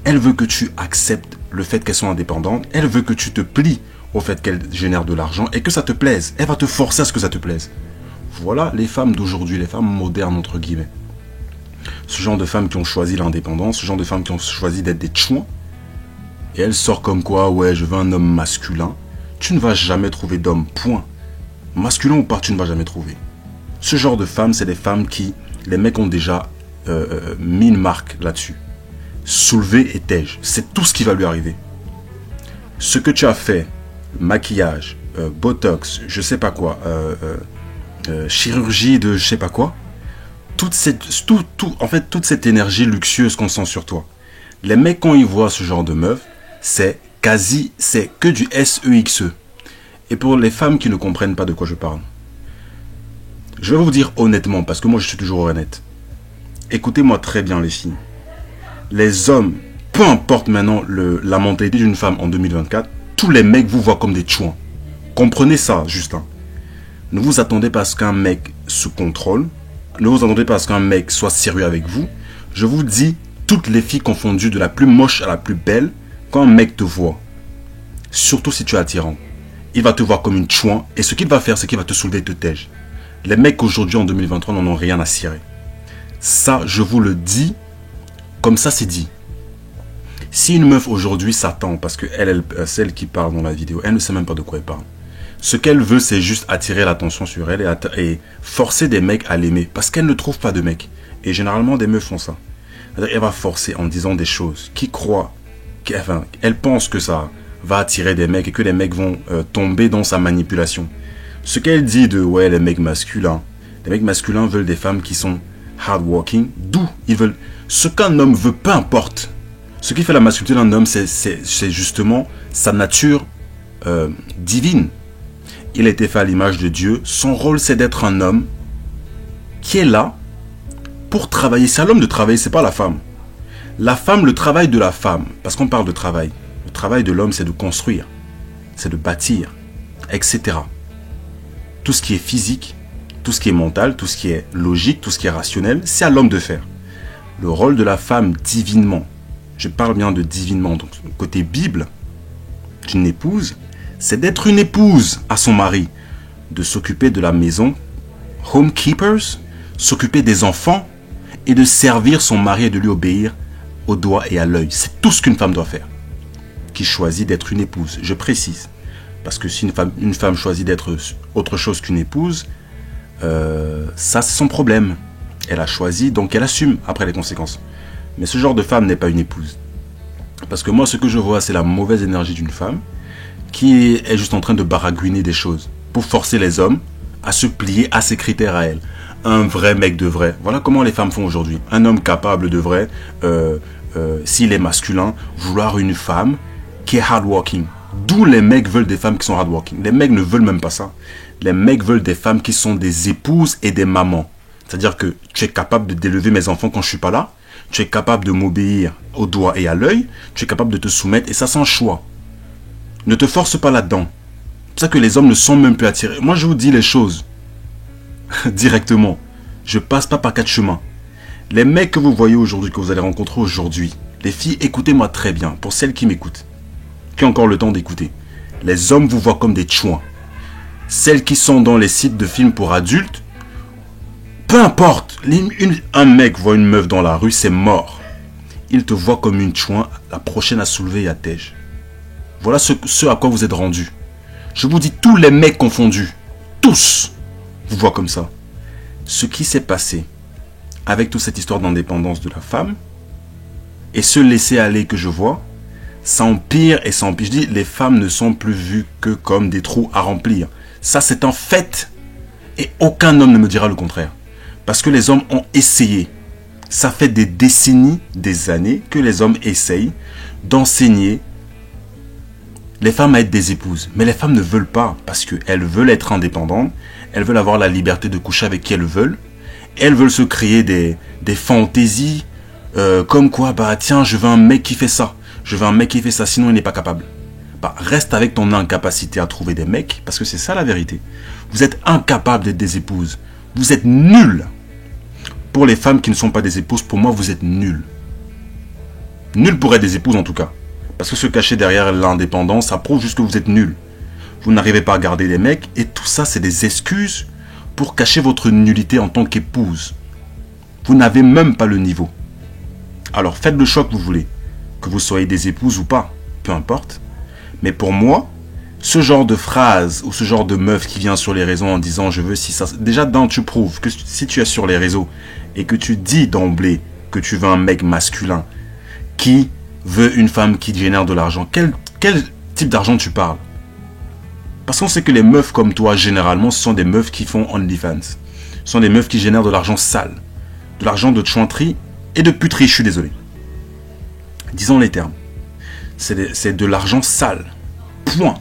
Elle veut que tu acceptes le fait qu'elles sont indépendantes. Elle veut que tu te plies au fait qu'elles génèrent de l'argent et que ça te plaise. Elle va te forcer à ce que ça te plaise. Voilà les femmes d'aujourd'hui, les femmes modernes entre guillemets. Ce genre de femmes qui ont choisi l'indépendance, ce genre de femmes qui ont choisi d'être des tchouans. Et elles sortent comme quoi, ouais, je veux un homme masculin. Tu ne vas jamais trouver d'homme, point. Masculin ou pas, tu ne vas jamais trouver. Ce genre de femmes, c'est des femmes qui, les mecs ont déjà mis une marque là-dessus. Soulever et tège, c'est tout ce qui va lui arriver. Ce que tu as fait, maquillage, botox, je sais pas quoi, chirurgie de je sais pas quoi, toute cette énergie luxueuse qu'on sent sur toi. Les mecs, quand ils voient ce genre de meuf, c'est que du SEXE. Et pour les femmes qui ne comprennent pas de quoi je parle, je vais vous dire honnêtement, parce que moi je suis toujours honnête. Écoutez-moi très bien les filles. Les hommes, peu importe maintenant la mentalité d'une femme en 2024, tous les mecs vous voient comme des tchouans. Comprenez ça, Justin. Ne vous attendez pas à ce qu'un mec se contrôle. Ne vous attendez pas à ce qu'un mec soit sérieux avec vous. Je vous dis, toutes les filles confondues, de la plus moche à la plus belle, quand un mec te voit, surtout si tu es attirant, il va te voir comme une chouin et ce qu'il va faire, c'est qu'il va te soulever et te tège. Les mecs aujourd'hui en 2023 n'en ont rien à cirer. Ça, je vous le dis, comme ça c'est dit. Si une meuf aujourd'hui s'attend, parce que celle qui parle dans la vidéo, elle ne sait même pas de quoi elle parle. Ce qu'elle veut, c'est juste attirer l'attention sur elle et forcer des mecs à l'aimer. Parce qu'elle ne trouve pas de mecs. Et généralement, des meufs font ça. Elle va forcer en disant des choses qui croient, elle pense que ça va attirer des mecs et que les mecs vont tomber dans sa manipulation. Ce qu'elle dit de, ouais, les mecs masculins veulent des femmes qui sont hardworking. D'où ils veulent. Ce qu'un homme veut, peu importe. Ce qui fait la masculinité d'un homme, c'est justement sa nature divine. Il a été fait à l'image de Dieu. Son rôle, c'est d'être un homme qui est là pour travailler. C'est à l'homme de travailler, c'est pas la femme. La femme, le travail de la femme, parce qu'on parle de travail. Le travail de l'homme, c'est de construire, c'est de bâtir, etc. Tout ce qui est physique, tout ce qui est mental, tout ce qui est logique, tout ce qui est rationnel, c'est à l'homme de faire. Le rôle de la femme, divinement, je parle bien de divinement, donc côté Bible, d'une épouse, c'est d'être une épouse à son mari, de s'occuper de la maison, homekeepers, s'occuper des enfants et de servir son mari et de lui obéir au doigt et à l'œil. C'est tout ce qu'une femme doit faire, qui choisit d'être une épouse. Je précise, parce que si une femme choisit d'être autre chose qu'une épouse, ça c'est son problème. Elle a choisi, donc elle assume après les conséquences. Mais ce genre de femme n'est pas une épouse. Parce que moi, ce que je vois, c'est la mauvaise énergie d'une femme qui est juste en train de baragouiner des choses pour forcer les hommes à se plier à ses critères à elle. Un vrai mec de vrai. Voilà comment les femmes font aujourd'hui. Un homme capable de vrai, s'il est masculin, vouloir une femme qui est hardworking. D'où les mecs veulent des femmes qui sont hardworking. Les mecs ne veulent même pas ça. Les mecs veulent des femmes qui sont des épouses et des mamans. C'est-à-dire que tu es capable d'élever mes enfants quand je suis pas là. Tu es capable de m'obéir au doigt et à l'œil. Tu es capable de te soumettre et ça sans choix. Ne te force pas là-dedans. C'est pour ça que les hommes ne sont même plus attirés. Moi, je vous dis les choses directement. Je passe pas par quatre chemins. Les mecs que vous voyez aujourd'hui, que vous allez rencontrer aujourd'hui, les filles, écoutez-moi très bien, pour celles qui m'écoutent, qui ont encore le temps d'écouter. Les hommes vous voient comme des chouins. Celles qui sont dans les sites de films pour adultes, peu importe, un mec voit une meuf dans la rue, c'est mort. Il te voit comme une chouin, la prochaine à soulever et à tège. Voilà ce à quoi vous êtes rendu. Je vous dis, tous les mecs confondus, tous, vous voient comme ça. Ce qui s'est passé avec toute cette histoire d'indépendance de la femme et ce laisser aller que je vois, ça empire et ça empire. Je dis, les femmes ne sont plus vues que comme des trous à remplir. Ça, c'est un fait. Et aucun homme ne me dira le contraire. Parce que les hommes ont essayé. Ça fait des décennies, des années que les hommes essayent d'enseigner les femmes à être des épouses. Mais les femmes ne veulent pas parce qu'elles veulent être indépendantes. Elles veulent avoir la liberté de coucher avec qui elles veulent. Elles veulent se créer des fantaisies comme quoi, bah tiens, je veux un mec qui fait ça. Je veux un mec qui fait ça, sinon il n'est pas capable. Bah, reste avec ton incapacité à trouver des mecs, parce que c'est ça la vérité. Vous êtes incapables d'être des épouses. Vous êtes nuls. Pour les femmes qui ne sont pas des épouses, pour moi, vous êtes nuls. Nuls pour être des épouses en tout cas. Parce que se cacher derrière l'indépendance, ça prouve juste que vous êtes nuls. Vous n'arrivez pas à garder des mecs, et tout ça, c'est des excuses pour cacher votre nullité en tant qu'épouse. Vous n'avez même pas le niveau. Alors faites le choix que vous voulez. Que vous soyez des épouses ou pas, peu importe. Mais pour moi, ce genre de phrase ou ce genre de meuf qui vient sur les réseaux en disant je veux si ça... Déjà tu prouves que si tu es sur les réseaux et que tu dis d'emblée que tu veux un mec masculin qui veut une femme qui génère de l'argent, quel type d'argent tu parles? Parce qu'on sait que les meufs comme toi, généralement, ce sont des meufs qui font OnlyFans. Ce sont des meufs qui génèrent de l'argent sale. De l'argent de chanterie et de puterie, je suis désolé. Disons les termes. C'est de l'argent sale. Point.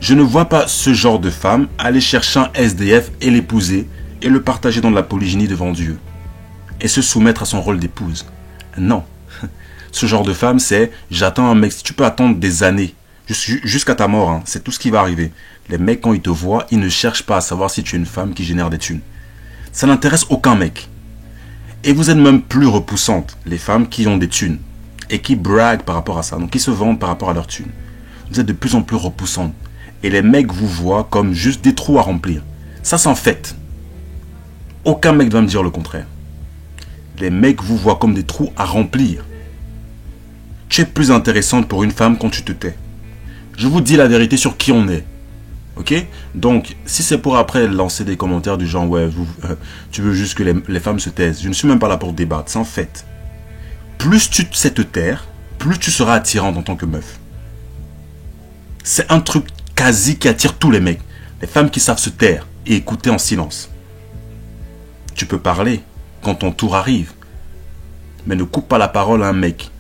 Je ne vois pas ce genre de femme aller chercher un SDF et l'épouser et le partager dans la polygynie devant Dieu. Et se soumettre à son rôle d'épouse. Non. Ce genre de femme, c'est j'attends un mec. Si tu peux attendre des années, jusqu'à ta mort, hein, c'est tout ce qui va arriver. Les mecs, quand ils te voient, ils ne cherchent pas à savoir si tu es une femme qui génère des thunes. Ça n'intéresse aucun mec. Et vous êtes même plus repoussante, les femmes qui ont des thunes. Et qui braguent par rapport à ça. Donc qui se vendent par rapport à leurs thunes. Vous êtes de plus en plus repoussante. Et les mecs vous voient comme juste des trous à remplir. Ça, c'est un fait. Aucun mec ne va me dire le contraire. Les mecs vous voient comme des trous à remplir. Tu es plus intéressante pour une femme quand tu te tais. Je vous dis la vérité sur qui on est. Ok? Donc, si c'est pour après lancer des commentaires du genre, ouais, tu veux juste que les femmes se taisent. Je ne suis même pas là pour débattre, c'est un fait. Plus tu sais te taire, plus tu seras attirante en tant que meuf. C'est un truc quasi qui attire tous les mecs. Les femmes qui savent se taire et écouter en silence. Tu peux parler quand ton tour arrive. Mais ne coupe pas la parole à un mec.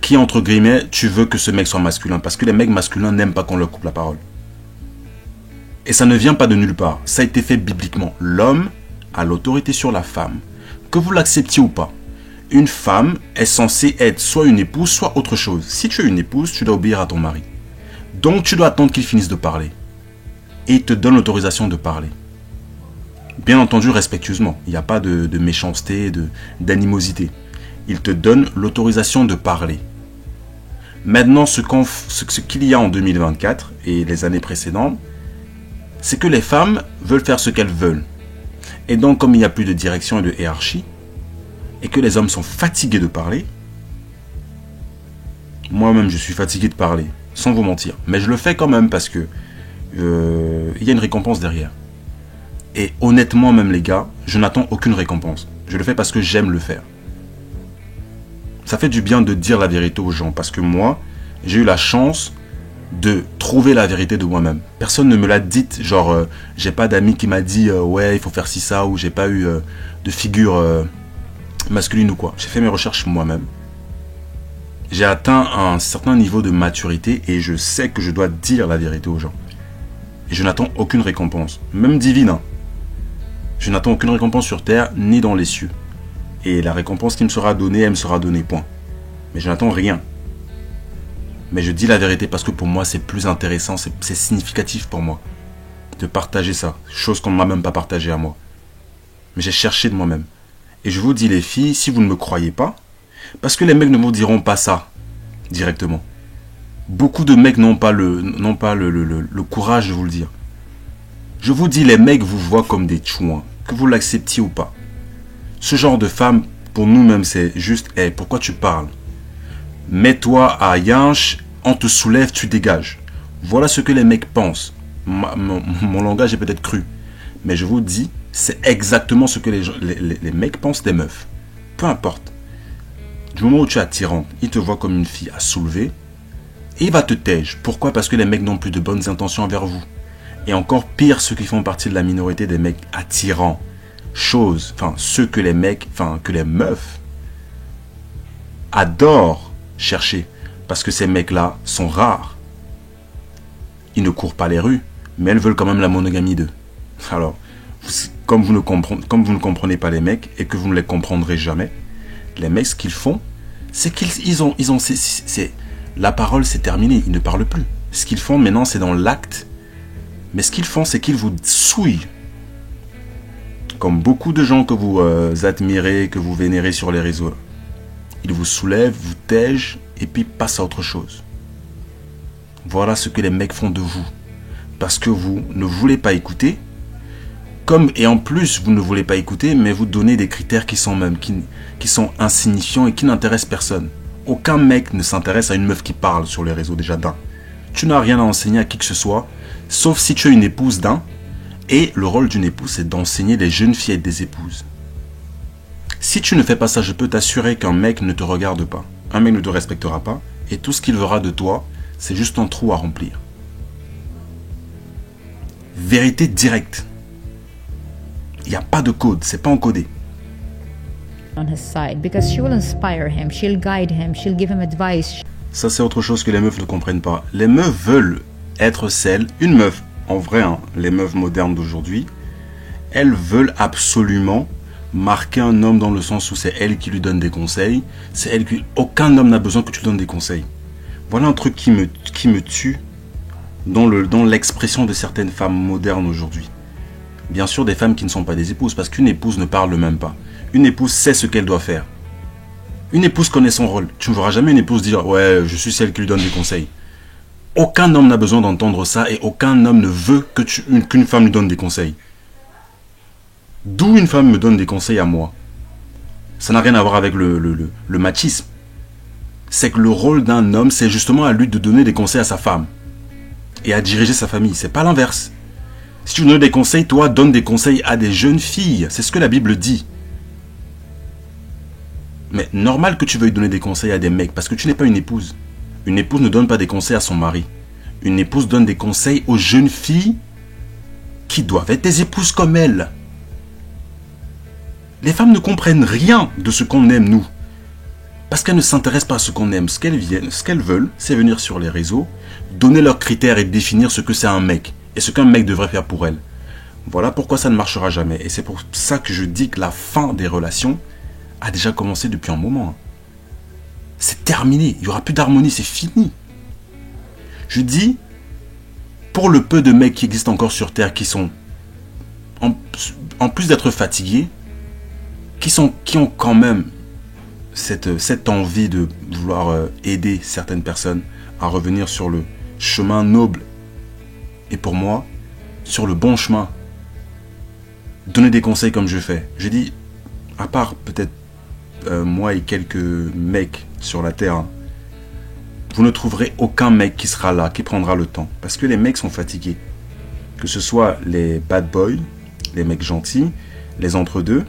Qui, entre guillemets, tu veux que ce mec soit masculin. Parce que les mecs masculins n'aiment pas qu'on leur coupe la parole. Et ça ne vient pas de nulle part. Ça a été fait bibliquement. L'homme a l'autorité sur la femme. Que vous l'acceptiez ou pas. Une femme est censée être soit une épouse, soit autre chose. Si tu es une épouse, tu dois obéir à ton mari. Donc tu dois attendre qu'il finisse de parler. Et il te donne l'autorisation de parler. Bien entendu, respectueusement. Il n'y a pas de méchanceté, d'animosité. Il te donne l'autorisation de parler. Maintenant, ce qu'il y a en 2024 et les années précédentes, c'est que les femmes veulent faire ce qu'elles veulent. Et donc, comme il n'y a plus de direction et de hiérarchie, et que les hommes sont fatigués de parler, moi-même je suis fatigué de parler, sans vous mentir. Mais je le fais quand même parce que il y a une récompense derrière. Et honnêtement même les gars, je n'attends aucune récompense. Je le fais parce que j'aime le faire. Ça fait du bien de dire la vérité aux gens. Parce que moi, j'ai eu la chance de trouver la vérité de moi-même. Personne ne me l'a dit. Genre, j'ai pas d'amis qui m'a dit ouais, il faut faire ci, ça. Ou j'ai pas eu de figure masculine ou quoi. J'ai fait mes recherches moi-même. J'ai atteint un certain niveau de maturité. Et je sais que je dois dire la vérité aux gens. Et je n'attends aucune récompense. Même divine. Hein. Je n'attends aucune récompense sur terre ni dans les cieux. Et la récompense qui me sera donnée, elle me sera donnée, point. Mais je n'attends rien. Mais je dis la vérité parce que pour moi, c'est plus intéressant, c'est significatif pour moi. de partager ça. Chose qu'on ne m'a même pas partagée à moi. Mais j'ai cherché de moi-même. Et je vous dis les filles, si vous ne me croyez pas, parce que les mecs ne vous diront pas ça directement. Beaucoup de mecs n'ont pas le courage de vous le dire. Je vous dis, les mecs vous voient comme des chouins, que vous l'acceptiez ou pas. Ce genre de femme, pour nous-mêmes, c'est juste, hey, pourquoi tu parles? Mets-toi à Yinche, on te soulève, tu dégages. Voilà ce que les mecs pensent. Mon langage est peut-être cru, mais je vous dis, c'est exactement ce que les mecs pensent des meufs. Peu importe. Du moment où tu es attirante, il te voit comme une fille à soulever, et il va te tège. Pourquoi? Parce que les mecs n'ont plus de bonnes intentions envers vous. Et encore pire, ceux qui font partie de la minorité des mecs attirants. Ceux que les mecs, que les meufs adorent chercher. Parce que ces mecs-là sont rares. Ils ne courent pas les rues, mais elles veulent quand même la monogamie d'eux. Alors, comme vous ne comprenez pas les mecs, et que vous ne les comprendrez jamais, les mecs, ce qu'ils font, c'est la parole, c'est terminé, ils ne parlent plus. Ce qu'ils font maintenant, c'est dans l'acte. Mais ce qu'ils font, c'est qu'ils vous souillent. Comme beaucoup de gens que vous admirez, que vous vénérez sur les réseaux. Ils vous soulèvent, vous tègent, et puis passent à autre chose. Voilà ce que les mecs font de vous. Parce que vous ne voulez pas écouter. Et en plus, vous ne voulez pas écouter, mais vous donnez des critères qui sont insignifiants et qui n'intéressent personne. Aucun mec ne s'intéresse à une meuf qui parle sur les réseaux déjà d'un. Tu n'as rien à enseigner à qui que ce soit, sauf si tu es une épouse d'un. Et le rôle d'une épouse, c'est d'enseigner les jeunes filles à être des épouses. Si tu ne fais pas ça, je peux t'assurer qu'un mec ne te regarde pas. Un mec ne te respectera pas. Et tout ce qu'il verra de toi, c'est juste un trou à remplir. Vérité directe. Il n'y a pas de code, c'est pas encodé. On his side because she will inspire him, she'll guide him, she'll give him advice. Ça, c'est autre chose que les meufs ne comprennent pas. Les meufs veulent être celles, une meuf, en vrai, les meufs modernes d'aujourd'hui, elles veulent absolument marquer un homme dans le sens où c'est elle qui lui donne des conseils. Aucun homme n'a besoin que tu lui donnes des conseils. Voilà un truc qui me tue dans l'expression de certaines femmes modernes aujourd'hui. Bien sûr, des femmes qui ne sont pas des épouses, parce qu'une épouse ne parle même pas. Une épouse sait ce qu'elle doit faire. Une épouse connaît son rôle. Tu ne verras jamais une épouse dire « Ouais, je suis celle qui lui donne des conseils ». Aucun homme n'a besoin d'entendre ça et aucun homme ne veut qu'une femme lui donne des conseils. D'où une femme me donne des conseils à moi. Ça n'a rien à voir avec le machisme. C'est que le rôle d'un homme, c'est justement à lui de donner des conseils à sa femme. Et à diriger sa famille. C'est pas l'inverse. Si tu veux donner des conseils, toi, donne des conseils à des jeunes filles. C'est ce que la Bible dit. Mais normal que tu veuilles donner des conseils à des mecs parce que tu n'es pas une épouse. Une épouse ne donne pas des conseils à son mari. Une épouse donne des conseils aux jeunes filles qui doivent être des épouses comme elle. Les femmes ne comprennent rien de ce qu'on aime, nous. Parce qu'elles ne s'intéressent pas à ce qu'on aime. Ce qu'elles veulent, c'est venir sur les réseaux, donner leurs critères et définir ce que c'est un mec. Et ce qu'un mec devrait faire pour elle. Voilà pourquoi ça ne marchera jamais. Et c'est pour ça que je dis que la fin des relations a déjà commencé depuis un moment. C'est terminé. Il n'y aura plus d'harmonie, c'est fini. Je dis, pour le peu de mecs qui existent encore sur Terre, qui sont, en plus d'être fatigués, qui ont quand même cette envie de vouloir aider certaines personnes à revenir sur le chemin noble et pour moi, sur le bon chemin. Donner des conseils comme je fais. Je dis, à part peut-être moi et quelques mecs sur la terre, vous ne trouverez aucun mec qui sera là, qui prendra le temps. Parce que les mecs sont fatigués. Que ce soit les bad boys, les mecs gentils, les entre-deux,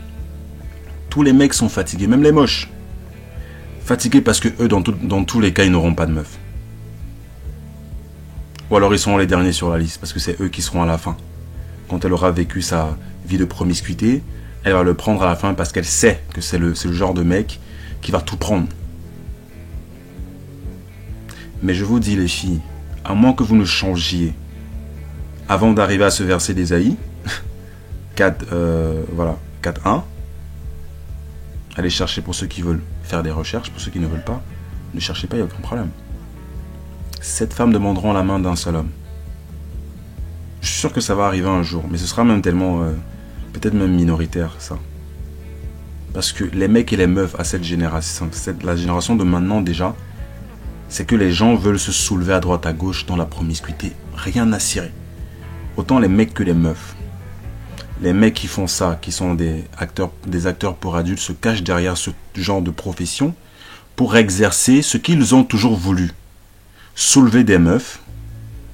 tous les mecs sont fatigués, même les moches. Fatigués parce que eux, dans tous les cas, ils n'auront pas de meuf. Ou alors ils seront les derniers sur la liste, parce que c'est eux qui seront à la fin. Quand elle aura vécu sa vie de promiscuité, elle va le prendre à la fin parce qu'elle sait que c'est le genre de mec qui va tout prendre. Mais je vous dis les filles, à moins que vous ne changiez avant d'arriver à ce verset d'Ésaïe, 4.1, allez chercher pour ceux qui veulent faire des recherches, pour ceux qui ne veulent pas, ne cherchez pas, il n'y a aucun problème. 7 femmes demanderont la main d'un seul homme. Je suis sûr que ça va arriver un jour, mais ce sera même tellement, peut-être même minoritaire, ça. Parce que les mecs et les meufs à cette génération, la génération de maintenant déjà, c'est que les gens veulent se soulever à droite à gauche dans la promiscuité. Rien à cirer. Autant les mecs que les meufs. Les mecs qui font ça, qui sont des acteurs pour adultes, se cachent derrière ce genre de profession pour exercer ce qu'ils ont toujours voulu. Soulever des meufs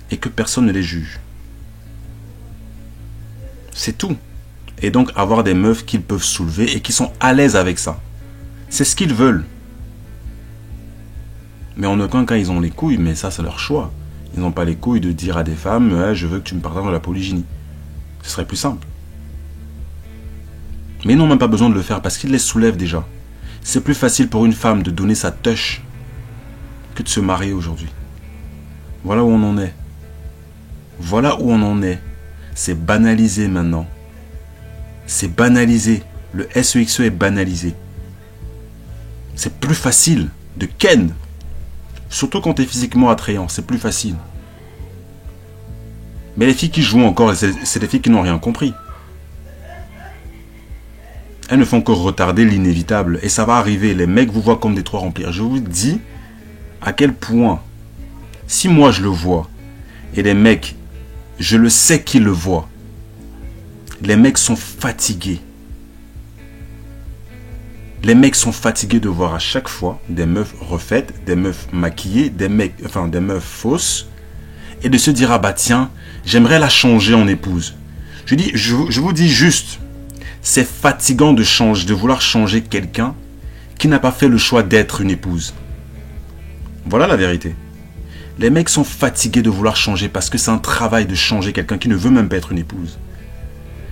et que personne ne les juge. C'est tout. Et donc avoir des meufs qu'ils peuvent soulever et qui sont à l'aise avec ça. C'est ce qu'ils veulent. Mais en aucun cas ils ont les couilles, mais ça c'est leur choix. Ils n'ont pas les couilles de dire à des femmes ouais, je veux que tu me partages la polygynie. Ce serait plus simple. Mais ils n'ont même pas besoin de le faire parce qu'ils les soulèvent déjà. C'est plus facile pour une femme de donner sa touche que de se marier aujourd'hui. Voilà où on en est. Voilà où on en est. C'est banalisé maintenant. C'est banalisé. Le SEXE est banalisé. C'est plus facile de ken. Surtout quand tu es physiquement attrayant, c'est plus facile. Mais les filles qui jouent encore, c'est des filles qui n'ont rien compris. Elles ne font que retarder l'inévitable. Et ça va arriver. Les mecs vous voient comme des toits remplis. Je vous dis à quel point, si moi je le vois, et les mecs, je le sais qu'ils le voient, les mecs sont fatigués. Les mecs sont fatigués de voir à chaque fois des meufs refaites, des meufs maquillées, des meufs fausses, et de se dire ah bah tiens, j'aimerais la changer en épouse. Je vous dis juste, c'est fatigant de vouloir changer quelqu'un qui n'a pas fait le choix d'être une épouse. Voilà la vérité. Les mecs sont fatigués de vouloir changer parce que c'est un travail de changer quelqu'un qui ne veut même pas être une épouse.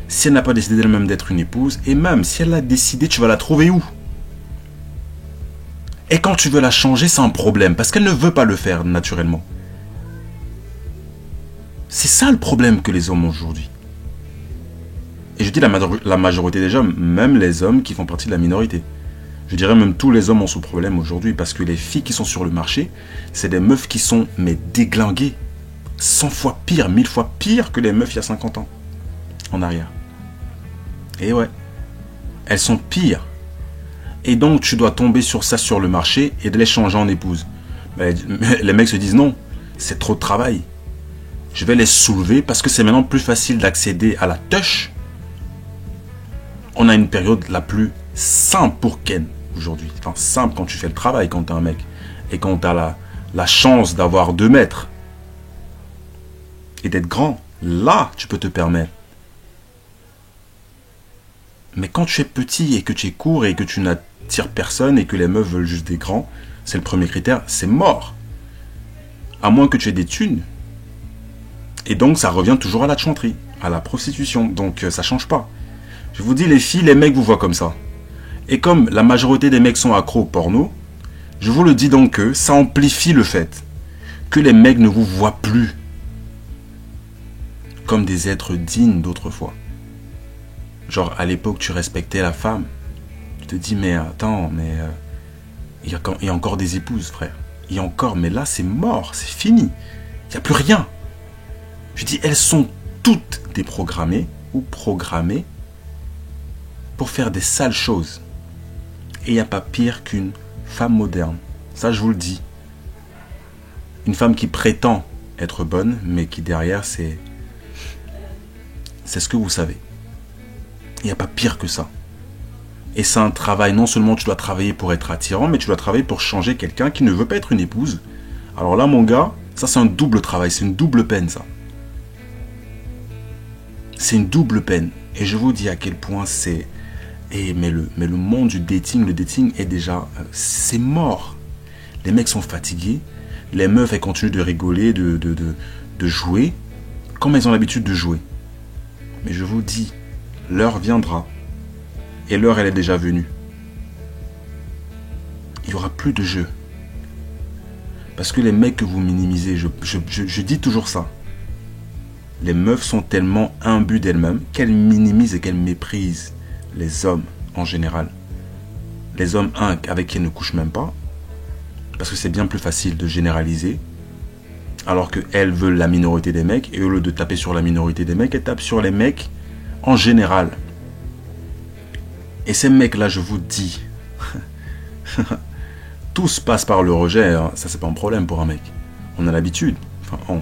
Si elle n'a pas décidé d'elle-même d'être une épouse, et même si elle l'a décidé, tu vas la trouver où? Et quand tu veux la changer, c'est un problème, parce qu'elle ne veut pas le faire naturellement. C'est ça le problème que les hommes ont aujourd'hui. Et je dis la majorité des hommes, même les hommes qui font partie de la minorité. Je dirais même tous les hommes ont ce problème aujourd'hui, parce que les filles qui sont sur le marché, c'est des meufs qui sont mais déglinguées. 100 fois pire, 1000 fois pire que les meufs il y a 50 ans. En arrière. Et ouais. Elles sont pires. Et donc tu dois tomber sur ça sur le marché et de les changer en épouse. Mais les mecs se disent non, c'est trop de travail. Je vais les soulever parce que c'est maintenant plus facile d'accéder à la touche. On a une période la plus simple pour ken aujourd'hui. Enfin simple quand tu fais le travail, quand tu es un mec. Et quand tu as la chance d'avoir 2 mètres. Et d'être grand. Là, tu peux te permettre. Mais quand tu es petit et que tu es court et que tu n'attires personne et que les meufs veulent juste des grands, c'est le premier critère, c'est mort. À moins que tu aies des thunes. Et donc ça revient toujours à la chanterie, à la prostitution. Donc ça change pas. Je vous dis les filles, les mecs vous voient comme ça. Et comme la majorité des mecs sont accros au porno, je vous le dis donc que ça amplifie le fait que les mecs ne vous voient plus comme des êtres dignes d'autrefois. Genre, à l'époque, tu respectais la femme. Tu te dis, mais attends, mais il y a encore des épouses, frère. Il y a encore, mais là, c'est mort, c'est fini. Il n'y a plus rien. Je dis, elles sont toutes déprogrammées ou programmées pour faire des sales choses. Et il n'y a pas pire qu'une femme moderne. Ça, je vous le dis. Une femme qui prétend être bonne, mais qui derrière, c'est ce que vous savez. Il n'y a pas pire que ça. Et c'est un travail, non seulement tu dois travailler pour être attirant, mais tu dois travailler pour changer quelqu'un qui ne veut pas être une épouse. Alors là, mon gars, ça c'est un double travail, c'est une double peine ça. C'est une double peine. Et je vous dis à quel point c'est... mais le monde du dating, le dating est déjà... c'est mort. Les mecs sont fatigués, les meufs elles continuent de rigoler, de jouer, comme elles ont l'habitude de jouer. Mais je vous dis... l'heure viendra. Et l'heure, elle est déjà venue. Il n'y aura plus de jeu. Parce que les mecs que vous minimisez, je dis toujours ça. Les meufs sont tellement imbues d'elles-mêmes qu'elles minimisent et qu'elles méprisent les hommes en général. Les hommes, avec qui elles ne couchent même pas. Parce que c'est bien plus facile de généraliser. Alors qu'elles veulent la minorité des mecs, et au lieu de taper sur la minorité des mecs, elles tapent sur les mecs en général. Et ces mecs-là, je vous dis, tous passent par le rejet, hein. Ça c'est pas un problème pour un mec. On a l'habitude, enfin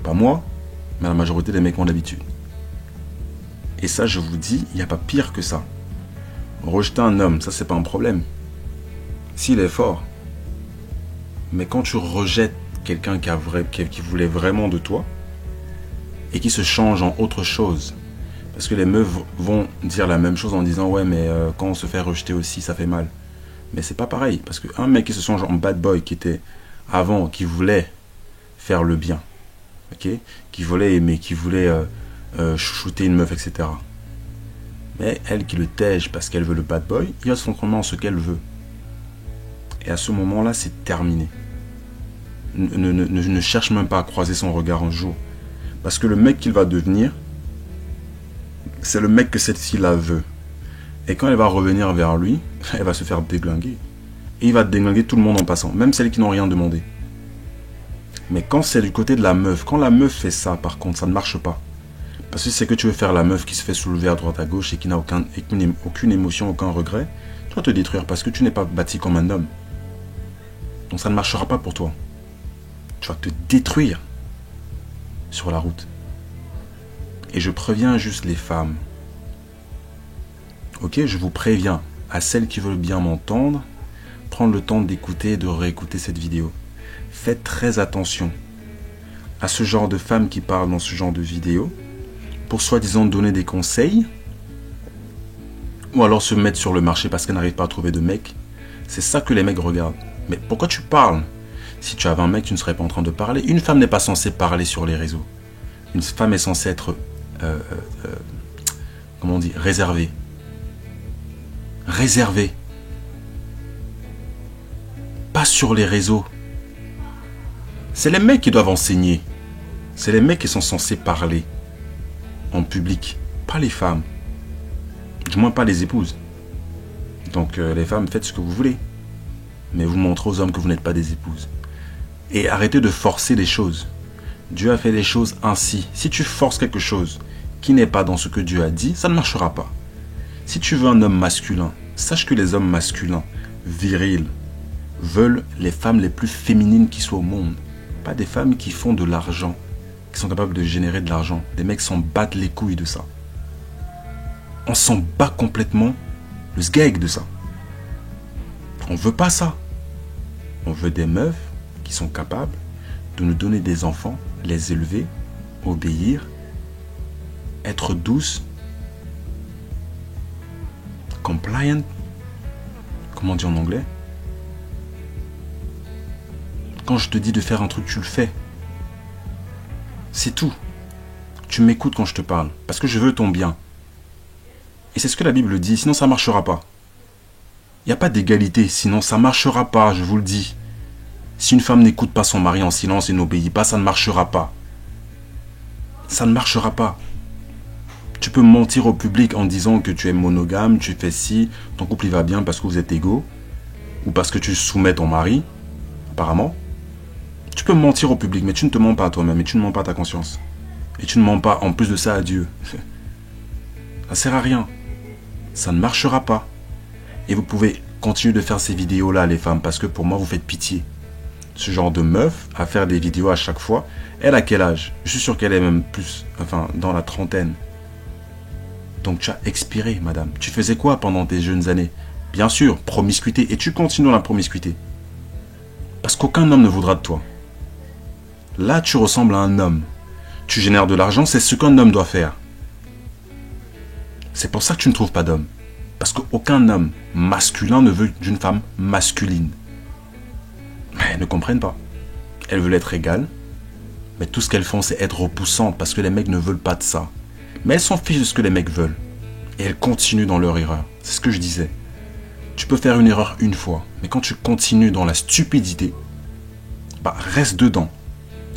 pas moi, mais la majorité des mecs ont l'habitude. Et ça, je vous dis, il n'y a pas pire que ça. Rejeter un homme, ça c'est pas un problème. S'il est fort. Mais quand tu rejettes quelqu'un qui voulait vraiment de toi et qui se change en autre chose, parce que les meufs vont dire la même chose en disant ouais mais quand on se fait rejeter aussi ça fait mal. Mais c'est pas pareil, parce qu'un mec qui se change en bad boy qui était avant, qui voulait faire le bien, ok, qui voulait aimer, qui voulait chouchouter une meuf, etc. Mais elle qui le tège parce qu'elle veut le bad boy, il va se transformer en ce qu'elle veut. Et à ce moment-là, c'est terminé. Ne cherche même pas à croiser son regard un jour. Parce que le mec qu'il va devenir, c'est le mec que cette fille-là veut. Et quand elle va revenir vers lui, elle va se faire déglinguer. Et il va déglinguer tout le monde en passant, même celles qui n'ont rien demandé. Mais quand c'est du côté de la meuf, quand la meuf fait ça, par contre, ça ne marche pas. Parce que c'est que tu veux faire la meuf qui se fait soulever à droite à gauche et qui n'a aucune émotion, aucun regret, tu vas te détruire parce que tu n'es pas bâti comme un homme. Donc ça ne marchera pas pour toi. Tu vas te détruire sur la route. Et je préviens juste les femmes. Ok, je vous préviens, à celles qui veulent bien m'entendre, prendre le temps d'écouter et de réécouter cette vidéo. Faites très attention à ce genre de femmes qui parlent dans ce genre de vidéo pour soi-disant donner des conseils ou alors se mettre sur le marché parce qu'elles n'arrivent pas à trouver de mec. C'est ça que les mecs regardent. Mais pourquoi tu parles? Si tu avais un mec, tu ne serais pas en train de parler. Une femme n'est pas censée parler sur les réseaux. Une femme est censée être comment on dit, réservée. Réservée. Pas sur les réseaux. C'est les mecs qui doivent enseigner. C'est les mecs qui sont censés parler en public, pas les femmes. Du moins pas les épouses. Donc les femmes, faites ce que vous voulez. Mais vous montrez aux hommes que vous n'êtes pas des épouses. Et arrêtez de forcer les choses. Dieu a fait les choses ainsi. Si tu forces quelque chose qui n'est pas dans ce que Dieu a dit, ça ne marchera pas. Si tu veux un homme masculin, sache que les hommes masculins, virils, veulent les femmes les plus féminines qui soient au monde. Pas des femmes qui font de l'argent, qui sont capables de générer de l'argent. Les mecs s'en battent les couilles de ça. On s'en bat complètement le sgeg de ça. On veut pas ça. On veut des meufs qui sont capables de nous donner des enfants, les élever, obéir, être douces, compliant, comment on dit en anglais? Quand je te dis de faire un truc, tu le fais. C'est tout. Tu m'écoutes quand je te parle, parce que je veux ton bien. Et c'est ce que la Bible dit, sinon ça ne marchera pas. Il n'y a pas d'égalité, sinon ça ne marchera pas, je vous le dis. Si une femme n'écoute pas son mari en silence et n'obéit pas, ça ne marchera pas. Ça ne marchera pas. Tu peux mentir au public en disant que tu es monogame, tu fais ci, ton couple il va bien parce que vous êtes égaux, ou parce que tu soumets ton mari, apparemment. Tu peux mentir au public, mais tu ne te mens pas à toi-même, et tu ne mens pas à ta conscience. Et tu ne mens pas, en plus de ça, à Dieu. Ça sert à rien. Ça ne marchera pas. Et vous pouvez continuer de faire ces vidéos-là, les femmes, parce que pour moi, vous faites pitié. Ce genre de meuf à faire des vidéos à chaque fois, elle a quel âge? Je suis sûr qu'elle est même plus, enfin, dans la trentaine. Donc tu as expiré, madame. Tu faisais quoi pendant tes jeunes années? Bien sûr, promiscuité. Et tu continues dans la promiscuité. Parce qu'aucun homme ne voudra de toi. Là, tu ressembles à un homme. Tu génères de l'argent, c'est ce qu'un homme doit faire. C'est pour ça que tu ne trouves pas d'homme. Parce qu'aucun homme masculin ne veut d'une femme masculine. Mais elles ne comprennent pas. Elles veulent être égales. Mais tout ce qu'elles font, c'est être repoussantes parce que les mecs ne veulent pas de ça. Mais elles s'en fichent de ce que les mecs veulent. Et elles continuent dans leur erreur. C'est ce que je disais. Tu peux faire une erreur une fois. Mais quand tu continues dans la stupidité, bah reste dedans.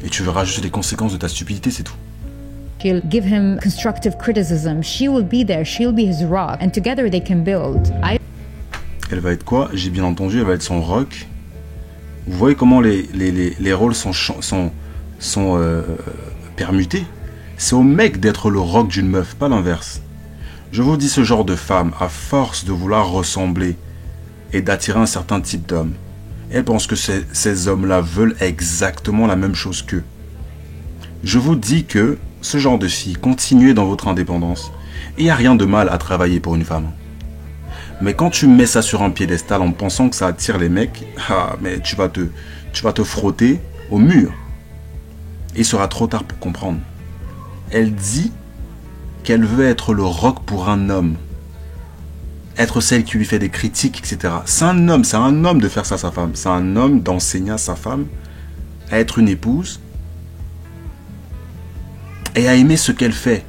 Et tu verras juste les conséquences de ta stupidité, c'est tout. She'll give him constructive criticism. She will be there. She'll be his rock. And together they can build. Elle va être quoi? J'ai bien entendu, elle va être son rock. Vous voyez comment les rôles sont permutés. C'est au mec d'être le rock d'une meuf, pas l'inverse. Je vous dis, ce genre de femme, à force de vouloir ressembler et d'attirer un certain type d'homme, elle pense que ces hommes-là veulent exactement la même chose qu'eux. Je vous dis que ce genre de fille, continuez dans votre indépendance. Il n'y a rien de mal à travailler pour une femme. Mais quand tu mets ça sur un piédestal en pensant que ça attire les mecs, mais tu vas te frotter au mur. Il sera trop tard pour comprendre. Elle dit qu'elle veut être le rock pour un homme. Être celle qui lui fait des critiques, etc. C'est un homme de faire ça à sa femme. C'est un homme d'enseigner à sa femme à être une épouse et à aimer ce qu'elle fait.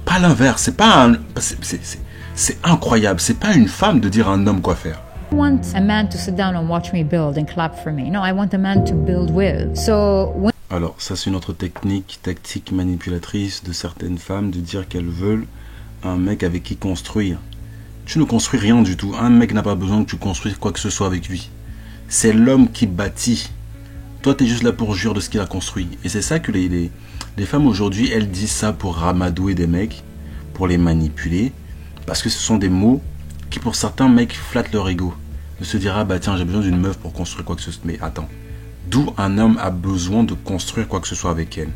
Pas l'inverse. C'est incroyable. C'est pas une femme de dire à un homme quoi faire. I want a man to sit down and watch me build and clap for me. No, I want a man to build with. So when... Alors, ça c'est une autre tactique manipulatrice de certaines femmes de dire qu'elles veulent un mec avec qui construire. Tu ne construis rien du tout. Un mec n'a pas besoin que tu construises quoi que ce soit avec lui. C'est l'homme qui bâtit. Toi, tu es juste là pour jouir de ce qu'il a construit. Et c'est ça que les femmes aujourd'hui, elles disent ça pour ramadouer des mecs, pour les manipuler. Parce que ce sont des mots qui, pour certains mecs, flattent leur ego. De se dire, ah bah tiens, j'ai besoin d'une meuf pour construire quoi que ce soit. Mais attends, d'où un homme a besoin de construire quoi que ce soit avec elle?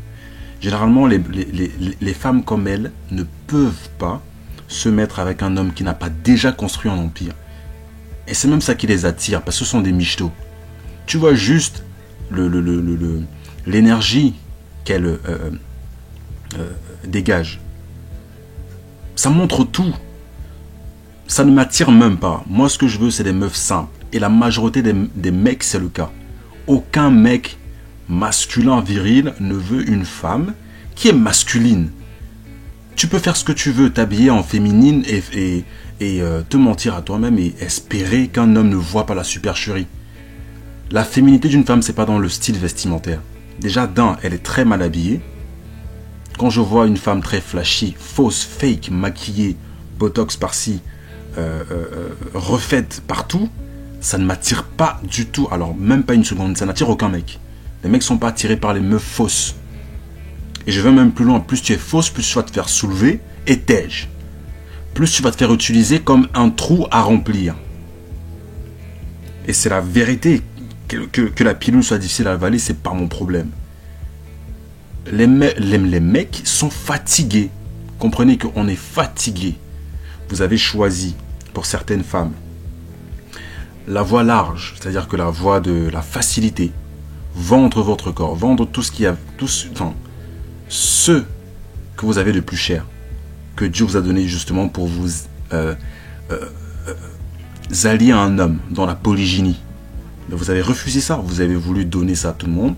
Généralement, les femmes comme elle ne peuvent pas se mettre avec un homme qui n'a pas déjà construit un empire. Et c'est même ça qui les attire, parce que ce sont des michetots. Tu vois juste l'énergie qu'elle dégage. Ça montre tout. Ça ne m'attire même pas. Moi, ce que je veux, c'est des meufs simples. Et la majorité des mecs, c'est le cas. Aucun mec masculin, viril, ne veut une femme qui est masculine. Tu peux faire ce que tu veux, t'habiller en féminine et te mentir à toi-même et espérer qu'un homme ne voit pas la supercherie. La féminité d'une femme, c'est pas dans le style vestimentaire. Déjà, d'un, elle est très mal habillée. Quand je vois une femme très flashy, fausse, fake, maquillée, botox par-ci, refaite partout, ça ne m'attire pas du tout. Alors, même pas une seconde, ça n'attire aucun mec. Les mecs sont pas attirés par les meufs fausses. Et je vais même plus loin. Plus tu es fausse, plus tu vas te faire soulever et tège. Plus tu vas te faire utiliser comme un trou à remplir. Et c'est la vérité. Que la pilule soit difficile à avaler, c'est pas mon problème. Les mecs sont fatigués. Comprenez qu'on est fatigué. Vous avez choisi, pour certaines femmes, la voie large, c'est-à-dire que la voie de la facilité. Vendre votre corps, vendre tout ce qu'il y a, ce que vous avez de plus cher, que Dieu vous a donné justement pour vous allier à un homme dans la polygynie. Mais vous avez refusé ça, vous avez voulu donner ça à tout le monde.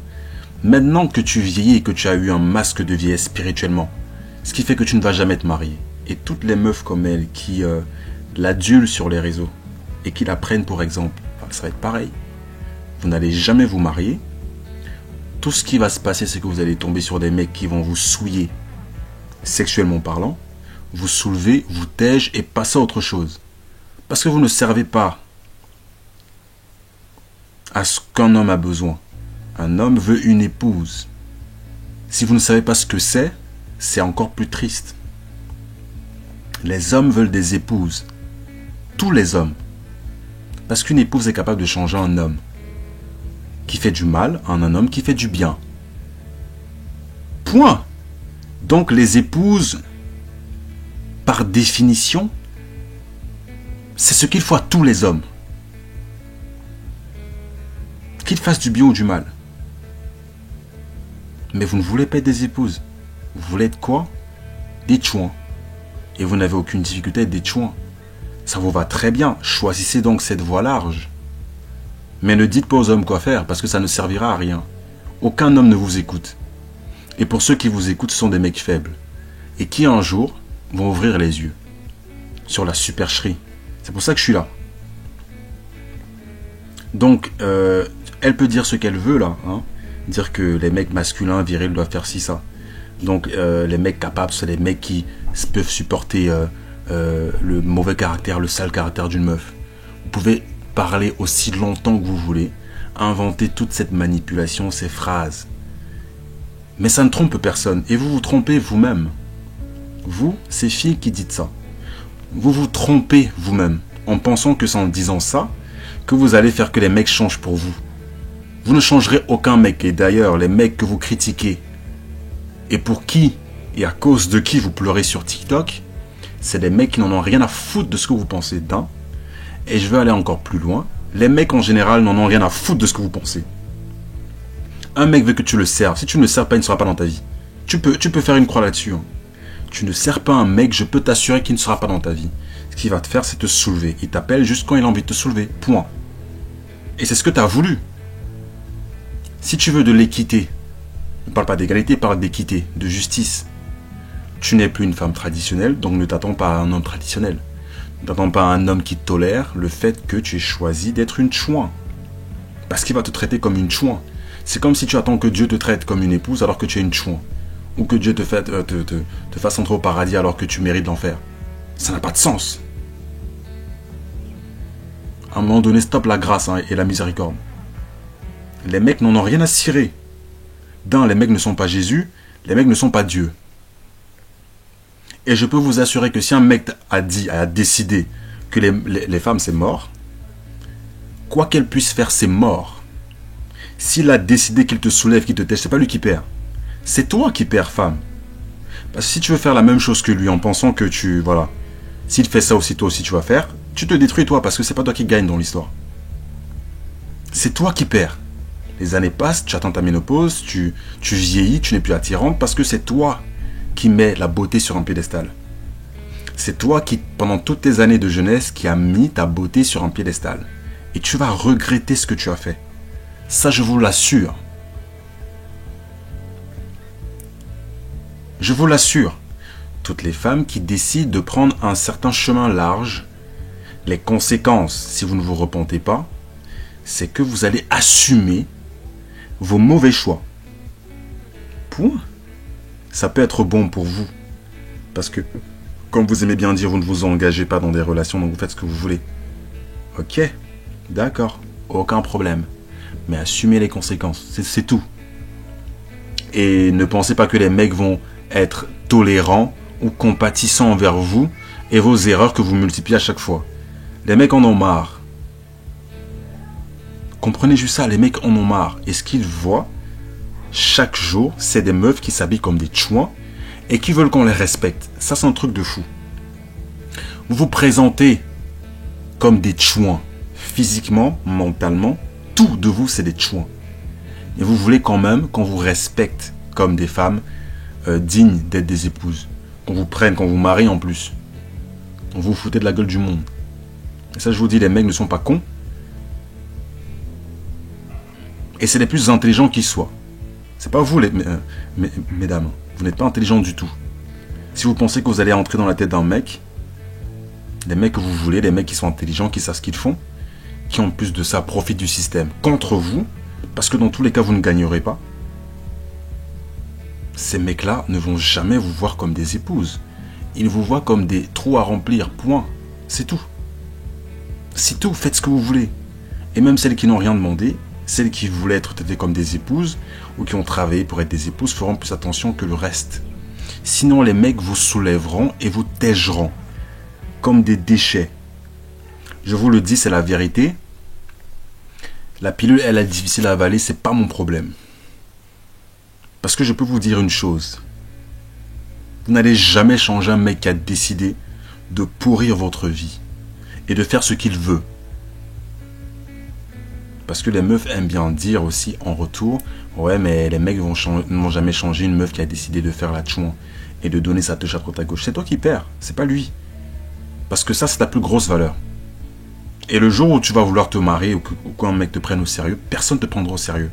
Maintenant que tu vieillis et que tu as eu un masque de vieillesse spirituellement, ce qui fait que tu ne vas jamais te marier. Et toutes les meufs comme elle qui l'adulent sur les réseaux et qui la prennent pour exemple, ça va être pareil. Vous n'allez jamais vous marier. Tout ce qui va se passer, c'est que vous allez tomber sur des mecs qui vont vous souiller, sexuellement parlant, vous soulever, vous tège et passer à autre chose. Parce que vous ne servez pas à ce qu'un homme a besoin. Un homme veut une épouse. Si vous ne savez pas ce que c'est encore plus triste. Les hommes veulent des épouses. Tous les hommes. Parce qu'une épouse est capable de changer un homme qui fait du mal en un homme qui fait du bien. Point. Donc les épouses, par définition, c'est ce qu'il faut à tous les hommes. Qu'ils fassent du bien ou du mal. Mais vous ne voulez pas être des épouses. Vous voulez être quoi? Des tchouans. Et vous n'avez aucune difficulté à être des tchouans. Ça vous va très bien. Choisissez donc cette voie large. Mais ne dites pas aux hommes quoi faire, parce que ça ne servira à rien. Aucun homme ne vous écoute. Et pour ceux qui vous écoutent, ce sont des mecs faibles. Et qui un jour vont ouvrir les yeux sur la supercherie. C'est pour ça que je suis là. Donc, elle peut dire ce qu'elle veut là. Hein. Dire que les mecs masculins, virils doivent faire ci, ça. Donc, les mecs capables, c'est les mecs qui peuvent supporter le mauvais caractère, le sale caractère d'une meuf. Vous pouvez parler aussi longtemps que vous voulez, inventer toute cette manipulation, ces phrases. Mais ça ne trompe personne. Et vous vous trompez vous-même. Vous, ces filles qui dites ça. Vous vous trompez vous-même en pensant que c'est en disant ça que vous allez faire que les mecs changent pour vous. Vous ne changerez aucun mec. Et d'ailleurs, les mecs que vous critiquez et pour qui et à cause de qui vous pleurez sur TikTok, c'est des mecs qui n'en ont rien à foutre de ce que vous pensez d'un. Et je vais aller encore plus loin. Les mecs en général n'en ont rien à foutre de ce que vous pensez. Un mec veut que tu le serves. Si tu ne le sers pas, il ne sera pas dans ta vie. Tu peux faire une croix là-dessus. Hein. Tu ne sers pas un mec, je peux t'assurer qu'il ne sera pas dans ta vie. Ce qu'il va te faire, c'est te soulever. Il t'appelle juste quand il a envie de te soulever. Point. Et c'est ce que tu as voulu. Si tu veux de l'équité, ne parle pas d'égalité, parle d'équité, de justice. Tu n'es plus une femme traditionnelle, donc ne t'attends pas à un homme traditionnel. Ne t'attends pas à un homme qui tolère le fait que tu aies choisi d'être une chouin. Parce qu'il va te traiter comme une chouin. C'est comme si tu attends que Dieu te traite comme une épouse alors que tu es une chouin. Ou que Dieu te fasse entrer au paradis alors que tu mérites l'enfer. Ça n'a pas de sens. À un moment donné, stop la grâce et la miséricorde. Les mecs n'en ont rien à cirer. Les mecs ne sont pas Jésus, les mecs ne sont pas Dieu. Et je peux vous assurer que si un mec a décidé que les femmes c'est mort, quoi qu'elle puisse faire, c'est mort. S'il a décidé qu'il te soulève, qu'il te tèche, c'est pas lui qui perd. C'est toi qui perds, femme. Parce que si tu veux faire la même chose que lui en pensant que s'il fait ça aussi, toi aussi tu vas faire, tu te détruis toi parce que c'est pas toi qui gagne dans l'histoire. C'est toi qui perds. Les années passent, tu atteins ta ménopause, tu vieillis, tu n'es plus attirante parce que c'est toi qui mets la beauté sur un piédestal. C'est toi qui, pendant toutes tes années de jeunesse, qui a mis ta beauté sur un piédestal. Et tu vas regretter ce que tu as fait. Ça, je vous l'assure. Je vous l'assure. Toutes les femmes qui décident de prendre un certain chemin large, les conséquences, si vous ne vous repentez pas, c'est que vous allez assumer vos mauvais choix. Point. Ça peut être bon pour vous. Parce que, comme vous aimez bien dire, vous ne vous engagez pas dans des relations, donc vous faites ce que vous voulez. Ok, d'accord, aucun problème. Mais assumez les conséquences, c'est tout. Et ne pensez pas que les mecs vont être tolérants ou compatissants envers vous et vos erreurs que vous multipliez à chaque fois. Les mecs en ont marre. Comprenez juste ça, les mecs en ont marre. Et ce qu'ils voient chaque jour, c'est des meufs qui s'habillent comme des chouins et qui veulent qu'on les respecte. Ça, c'est un truc de fou. Vous vous présentez comme des chouins. Physiquement, mentalement, tout de vous, c'est des chouins. Et vous voulez quand même qu'on vous respecte comme des femmes dignes d'être des épouses. Qu'on vous prenne, qu'on vous marie en plus. On vous foutez de la gueule du monde. Et ça, je vous dis, les mecs ne sont pas cons. Et c'est les plus intelligents qui soient. C'est pas vous, mesdames. Vous n'êtes pas intelligents du tout. Si vous pensez que vous allez entrer dans la tête d'un mec, les mecs que vous voulez, les mecs qui sont intelligents, qui savent ce qu'ils font, qui en plus de ça profitent du système contre vous, parce que dans tous les cas, vous ne gagnerez pas, ces mecs-là ne vont jamais vous voir comme des épouses. Ils vous voient comme des trous à remplir, point. C'est tout. C'est tout, faites ce que vous voulez. Et même celles qui n'ont rien demandé, celles qui voulaient être traitées comme des épouses ou qui ont travaillé pour être des épouses feront plus attention que le reste. Sinon, les mecs vous soulèveront et vous tègeront comme des déchets. Je vous le dis, c'est la vérité. La pilule, elle est difficile à avaler, c'est pas mon problème. Parce que je peux vous dire une chose. Vous n'allez jamais changer un mec qui a décidé de pourrir votre vie et de faire ce qu'il veut. Parce que les meufs aiment bien dire aussi en retour, ouais, mais les mecs n'ont jamais changé une meuf qui a décidé de faire la chouin et de donner sa touche à droite à gauche. C'est toi qui perds, c'est pas lui. Parce que ça, c'est ta plus grosse valeur. Et le jour où tu vas vouloir te marier ou qu'un mec te prenne au sérieux, personne ne te prendra au sérieux.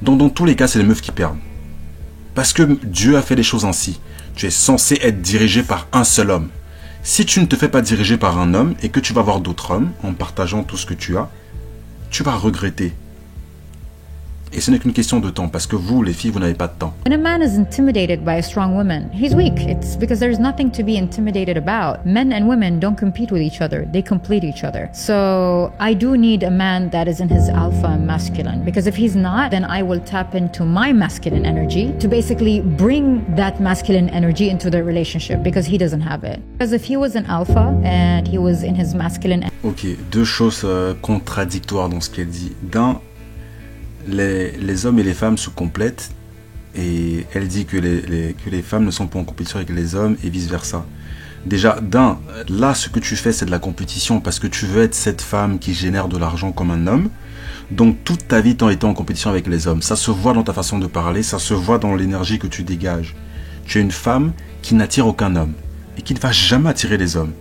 Donc dans tous les cas, c'est les meufs qui perdent. Parce que Dieu a fait les choses ainsi. Tu es censé être dirigé par un seul homme. Si tu ne te fais pas diriger par un homme et que tu vas voir d'autres hommes en partageant tout ce que tu as, tu vas regretter. Et ce n'est qu'une question de temps, parce que vous, les filles, vous n'avez pas de temps. When a man is intimidated by a strong woman, he's weak. It's because there's nothing to be intimidated about. Men and women don't compete with each other. They complete each other. So I do need a man that is in his alpha and masculine. Because if he's not, then I will tap into my masculine energy to basically bring that masculine energy into the relationship because he doesn't have it. Because if he was an alpha and he was in his masculine... Ok, deux choses contradictoires dans ce qu'elle dit. D'un, les hommes et les femmes se complètent et elle dit que les femmes ne sont pas en compétition avec les hommes et vice versa. Déjà, d'un, là ce que tu fais c'est de la compétition parce que tu veux être cette femme qui génère de l'argent comme un homme. Donc toute ta vie tu as été en compétition avec les hommes. Ça se voit dans ta façon de parler, ça se voit dans l'énergie que tu dégages. Tu es une femme qui n'attire aucun homme et qui ne va jamais attirer les hommes.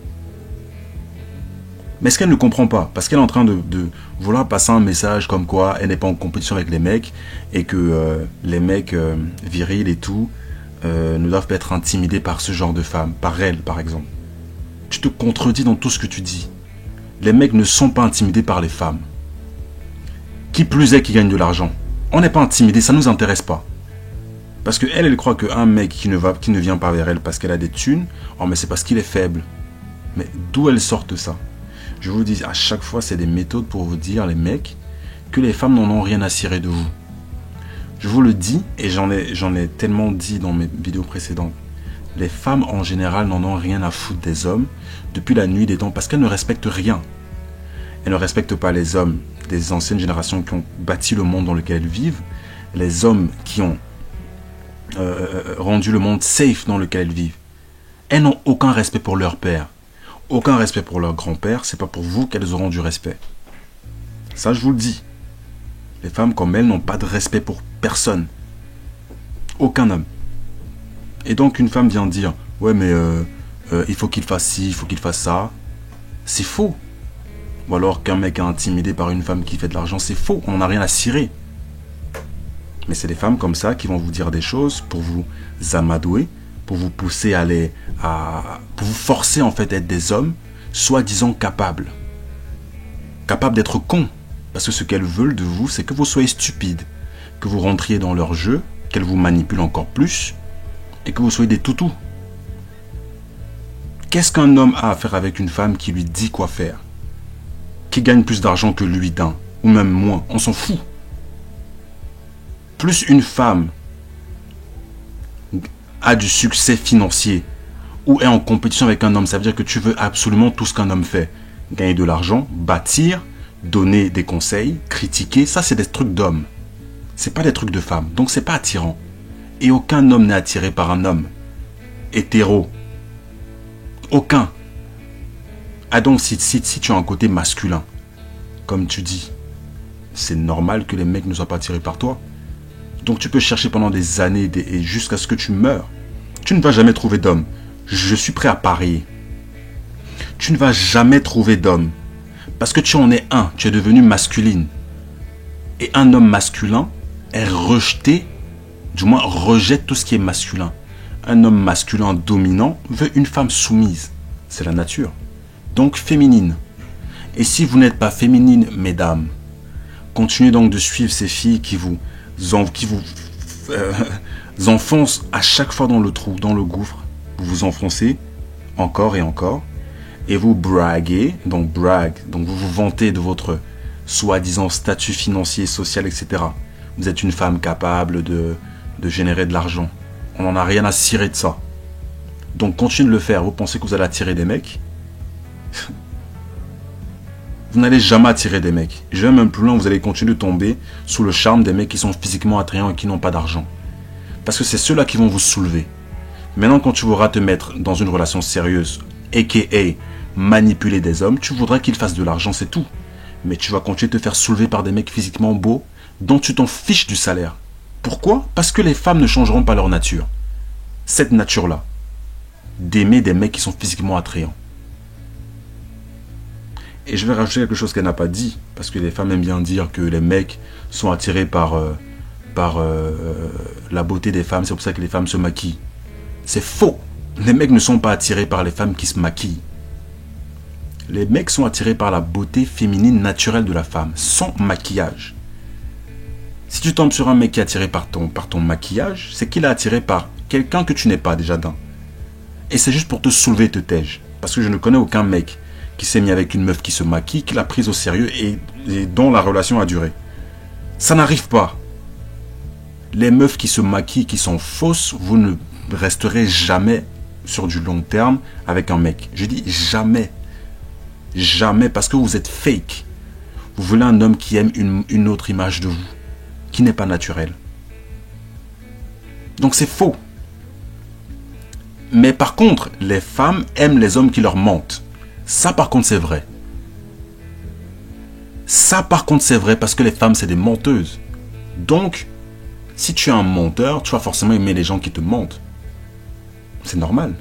Mais ce qu'elle ne comprend pas, parce qu'elle est en train de vouloir passer un message comme quoi elle n'est pas en compétition avec les mecs et que les mecs virils et tout ne doivent pas être intimidés par ce genre de femmes, par elle par exemple. Tu te contredis dans tout ce que tu dis. Les mecs ne sont pas intimidés par les femmes. Qui plus est qui gagne de l'argent. On n'est pas intimidés, ça ne nous intéresse pas. Parce qu'elle, elle croit qu'un mec qui ne vient pas vers elle parce qu'elle a des thunes, oh mais c'est parce qu'il est faible. Mais d'où elle sort ça? Je vous dis, à chaque fois, c'est des méthodes pour vous dire, les mecs, que les femmes n'en ont rien à cirer de vous. Je vous le dis, et j'en ai tellement dit dans mes vidéos précédentes. Les femmes, en général, n'en ont rien à foutre des hommes depuis la nuit des temps, parce qu'elles ne respectent rien. Elles ne respectent pas les hommes des anciennes générations qui ont bâti le monde dans lequel elles vivent, les hommes qui ont rendu le monde safe dans lequel elles vivent. Elles n'ont aucun respect pour leur père. Aucun respect pour leur grand-père, c'est pas pour vous qu'elles auront du respect. Ça, je vous le dis. Les femmes comme elles n'ont pas de respect pour personne. Aucun homme. Et donc une femme vient dire, ouais mais il faut qu'il fasse ci, il faut qu'il fasse ça. C'est faux. Ou alors qu'un mec est intimidé par une femme qui fait de l'argent, c'est faux, on n'a rien à cirer. Mais c'est des femmes comme ça qui vont vous dire des choses pour vous amadouer, pour vous pousser pour vous forcer en fait à être des hommes, soi-disant capables. Capables d'être cons. Parce que ce qu'elles veulent de vous, c'est que vous soyez stupides, que vous rentriez dans leur jeu, qu'elles vous manipulent encore plus, et que vous soyez des toutous. Qu'est-ce qu'un homme a à faire avec une femme qui lui dit quoi faire? Qui gagne plus d'argent que lui d'un, ou même moins, on s'en fout. Plus une femme a du succès financier ou est en compétition avec un homme, ça veut dire que tu veux absolument tout ce qu'un homme fait. Gagner de l'argent, bâtir, donner des conseils, critiquer, ça c'est des trucs d'hommes. C'est pas des trucs de femmes, donc c'est pas attirant. Et aucun homme n'est attiré par un homme hétéro. Aucun. Ah donc si tu as un côté masculin, comme tu dis, c'est normal que les mecs ne soient pas attirés par toi. Donc tu peux chercher pendant des années et jusqu'à ce que tu meurs. Tu ne vas jamais trouver d'homme. Je suis prêt à parier. Tu ne vas jamais trouver d'homme. Parce que tu en es un. Tu es devenue masculine. Et un homme masculin est rejeté, du moins rejette tout ce qui est masculin. Un homme masculin dominant veut une femme soumise. C'est la nature. Donc féminine. Et si vous n'êtes pas féminine, mesdames, continuez donc de suivre ces filles qui vous enfoncent à chaque fois dans le trou, dans le gouffre. Vous vous enfoncez encore et encore. Et vous braguez, donc vous vous vantez de votre soi-disant statut financier, social, etc. Vous êtes une femme capable de générer de l'argent. On n'en a rien à cirer de ça. Donc continuez de le faire. Vous pensez que vous allez attirer des mecs? Vous n'allez jamais attirer des mecs. Je vais même plus loin, vous allez continuer de tomber sous le charme des mecs qui sont physiquement attrayants et qui n'ont pas d'argent. Parce que c'est ceux-là qui vont vous soulever. Maintenant, quand tu voudras te mettre dans une relation sérieuse, a.k.a. manipuler des hommes, tu voudras qu'ils fassent de l'argent, c'est tout. Mais tu vas continuer de te faire soulever par des mecs physiquement beaux dont tu t'en fiches du salaire. Pourquoi? Parce que les femmes ne changeront pas leur nature. Cette nature-là, d'aimer des mecs qui sont physiquement attrayants. Et je vais rajouter quelque chose qu'elle n'a pas dit, parce que les femmes aiment bien dire que les mecs sont attirés par la beauté des femmes, c'est pour ça que les femmes se maquillent. C'est faux. Les mecs ne sont pas attirés par les femmes qui se maquillent. Les mecs sont attirés par la beauté féminine naturelle de la femme, sans maquillage. Si tu tombes sur un mec qui est attiré par ton maquillage, c'est qu'il est attiré par quelqu'un que tu n'es pas déjà d'un. Et c'est juste pour te soulever, te tège. Parce que je ne connais aucun mec qui s'est mis avec une meuf qui se maquille, qui l'a prise au sérieux et dont la relation a duré. Ça n'arrive pas. Les meufs qui se maquillent, qui sont fausses, vous ne resterez jamais sur du long terme avec un mec. Je dis jamais. Jamais, parce que vous êtes fake. Vous voulez un homme qui aime une autre image de vous, qui n'est pas naturelle. Donc c'est faux. Mais par contre, les femmes aiment les hommes qui leur mentent. Ça par contre c'est vrai. Ça par contre c'est vrai parce que les femmes c'est des menteuses. Donc, si tu es un menteur, tu vas forcément aimer les gens qui te mentent. C'est normal.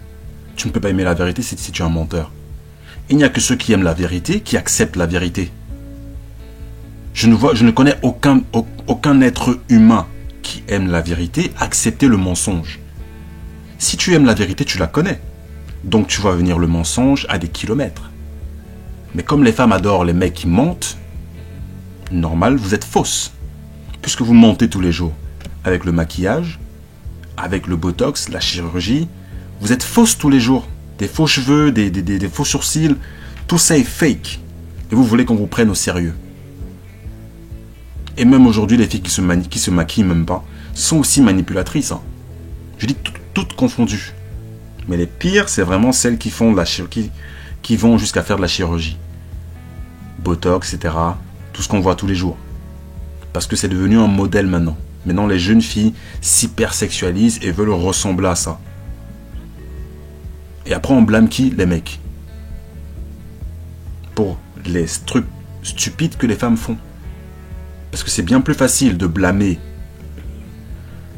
Tu ne peux pas aimer la vérité si tu es un menteur. Il n'y a que ceux qui aiment la vérité qui acceptent la vérité. Je ne connais aucun être humain qui aime la vérité accepter le mensonge. Si tu aimes la vérité, tu la connais. Donc tu vas venir le mensonge à des kilomètres. Mais comme les femmes adorent les mecs qui mentent, normal, vous êtes fausses. Puisque vous mentez tous les jours. Avec le maquillage, avec le botox, la chirurgie, vous êtes fausses tous les jours. Des faux cheveux, des faux sourcils, tout ça est fake. Et vous voulez qu'on vous prenne au sérieux. Et même aujourd'hui, les filles qui se maquillent même pas, sont aussi manipulatrices. Hein. Je dis toutes confondues. Mais les pires, c'est vraiment celles qui font de la chirurgie, qui vont jusqu'à faire de la chirurgie. Botox, etc. Tout ce qu'on voit tous les jours. Parce que c'est devenu un modèle maintenant. Maintenant, les jeunes filles s'hypersexualisent et veulent ressembler à ça. Et après, on blâme qui? Les mecs. Pour les trucs stupides que les femmes font. Parce que c'est bien plus facile de blâmer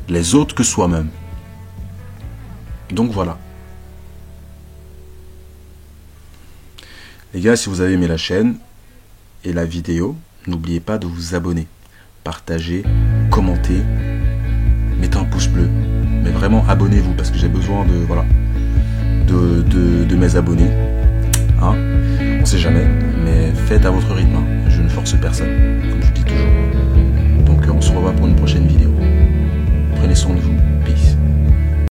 les autres que soi-même. Donc voilà. Les gars, si vous avez aimé la chaîne et la vidéo, n'oubliez pas de vous abonner, partager, commenter, mettez un pouce bleu. Mais vraiment, abonnez-vous parce que j'ai besoin de, voilà, de mes abonnés. Hein? On sait jamais, mais faites à votre rythme. Hein. Je ne force personne, comme je dis toujours.